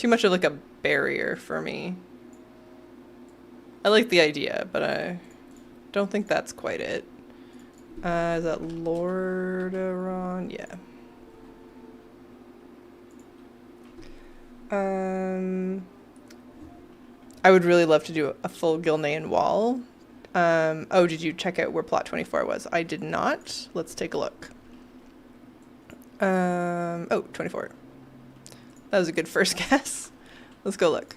much of like a barrier for me. I like the idea, but I don't think that's quite it. Is that Lordaeron? Yeah. I would really love to do a full Gilnean wall. Oh, did you check out where plot 24 was? I did not. Let's take a look. Oh, 24. That was a good first guess. Let's go look.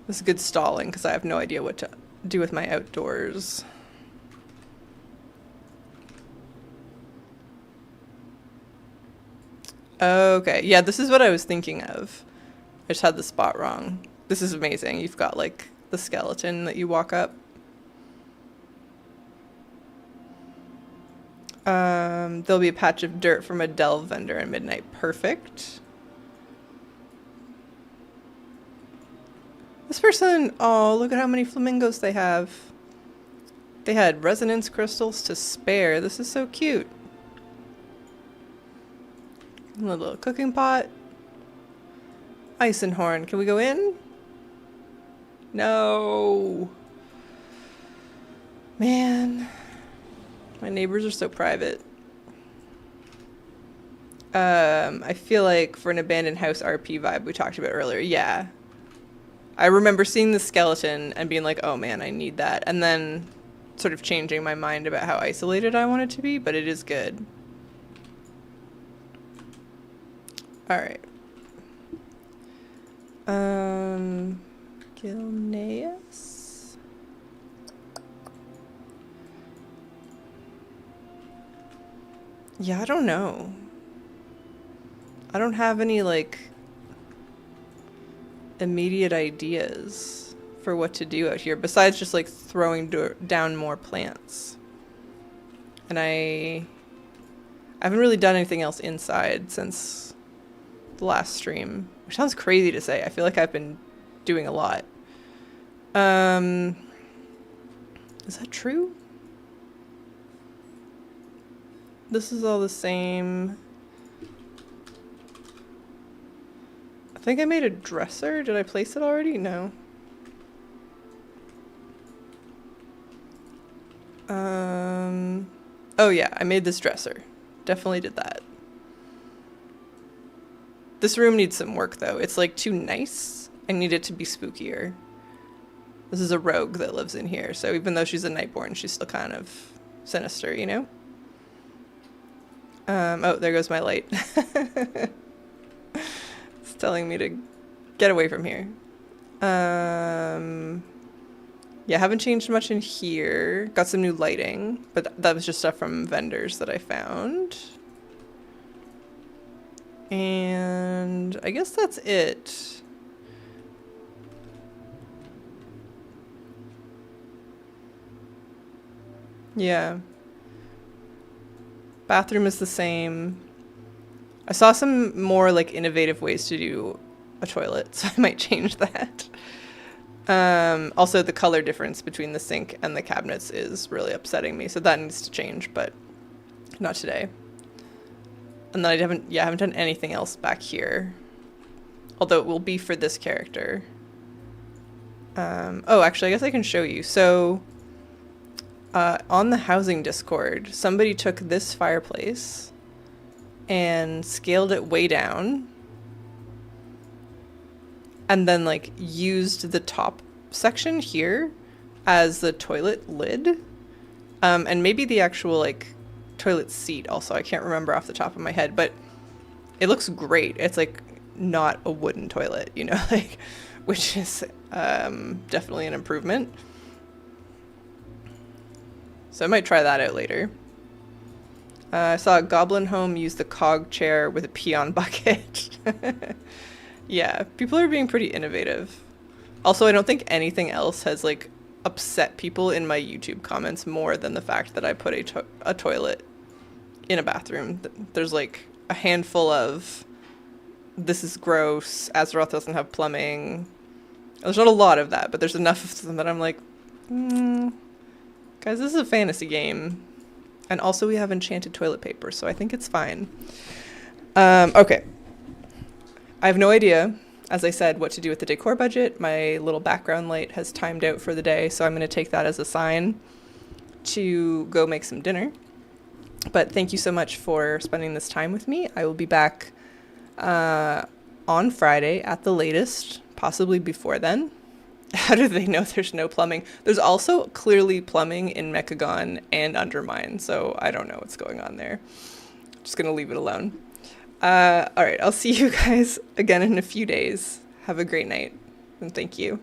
This is good stalling because I have no idea what to do with my outdoors. Okay, yeah, this is what I was thinking of. I just had the spot wrong. This is amazing. You've got like the skeleton that you walk up. There'll be a patch of dirt from a delve vendor at midnight. Perfect. This person, oh, look at how many flamingos they have. They had resonance crystals to spare. This is so cute. A little cooking pot. Eisenhorn. Can we go in? No. Man. My neighbors are so private. I feel like for an abandoned house RP vibe we talked about earlier, yeah. I remember seeing the skeleton and being like, oh man, I need that. And then sort of changing my mind about how isolated I want it to be, but it is good. All right. Gilneas. Yeah, I don't know. I don't have any like immediate ideas for what to do out here besides just like throwing down more plants. And I haven't really done anything else inside since the last stream, which sounds crazy to say. I feel like I've been doing a lot. Is that true? This is all the same. I think I made a dresser. Did I place it already? No. Oh yeah, I made this dresser. Definitely did that. This room needs some work though. It's like too nice. I need it to be spookier. This is a rogue that lives in here, so even though she's a Nightborn, she's still kind of sinister, you know? Oh, there goes my light. It's telling me to get away from here. Yeah, haven't changed much in here. Got some new lighting, but that was just stuff from vendors that I found. And I guess that's it. Yeah. Bathroom is the same. I saw some more like innovative ways to do a toilet, so I might change that. Also the color difference between the sink and the cabinets is really upsetting me, so that needs to change, but not today. And then I haven't done anything else back here. Although it will be for this character. Oh, actually, I guess I can show you. So, on the housing Discord, somebody took this fireplace and scaled it way down. And then, like, used the top section here as the toilet lid. And maybe the actual, like, toilet seat also. I can't remember off the top of my head, but it looks great. It's, like, not a wooden toilet, you know, like, which is definitely an improvement. So I might try that out later. I saw a goblin home use the cog chair with a peon bucket. Yeah, people are being pretty innovative. Also, I don't think anything else has, like, upset people in my YouTube comments more than the fact that I put a toilet in a bathroom. There's, like, a handful of, this is gross, Azeroth doesn't have plumbing. There's not a lot of that, but there's enough of them that I'm like, guys, this is a fantasy game. And also we have enchanted toilet paper, so I think it's fine. Okay. I have no idea, as I said, what to do with the decor budget. My little background light has timed out for the day, so I'm going to take that as a sign to go make some dinner. But thank you so much for spending this time with me. I will be back on Friday at the latest, possibly before then. How do they know there's no plumbing? There's also clearly plumbing in Mechagon and Undermine, so I don't know what's going on there. Just going to leave it alone. All right, I'll see you guys again in a few days. Have a great night, and thank you.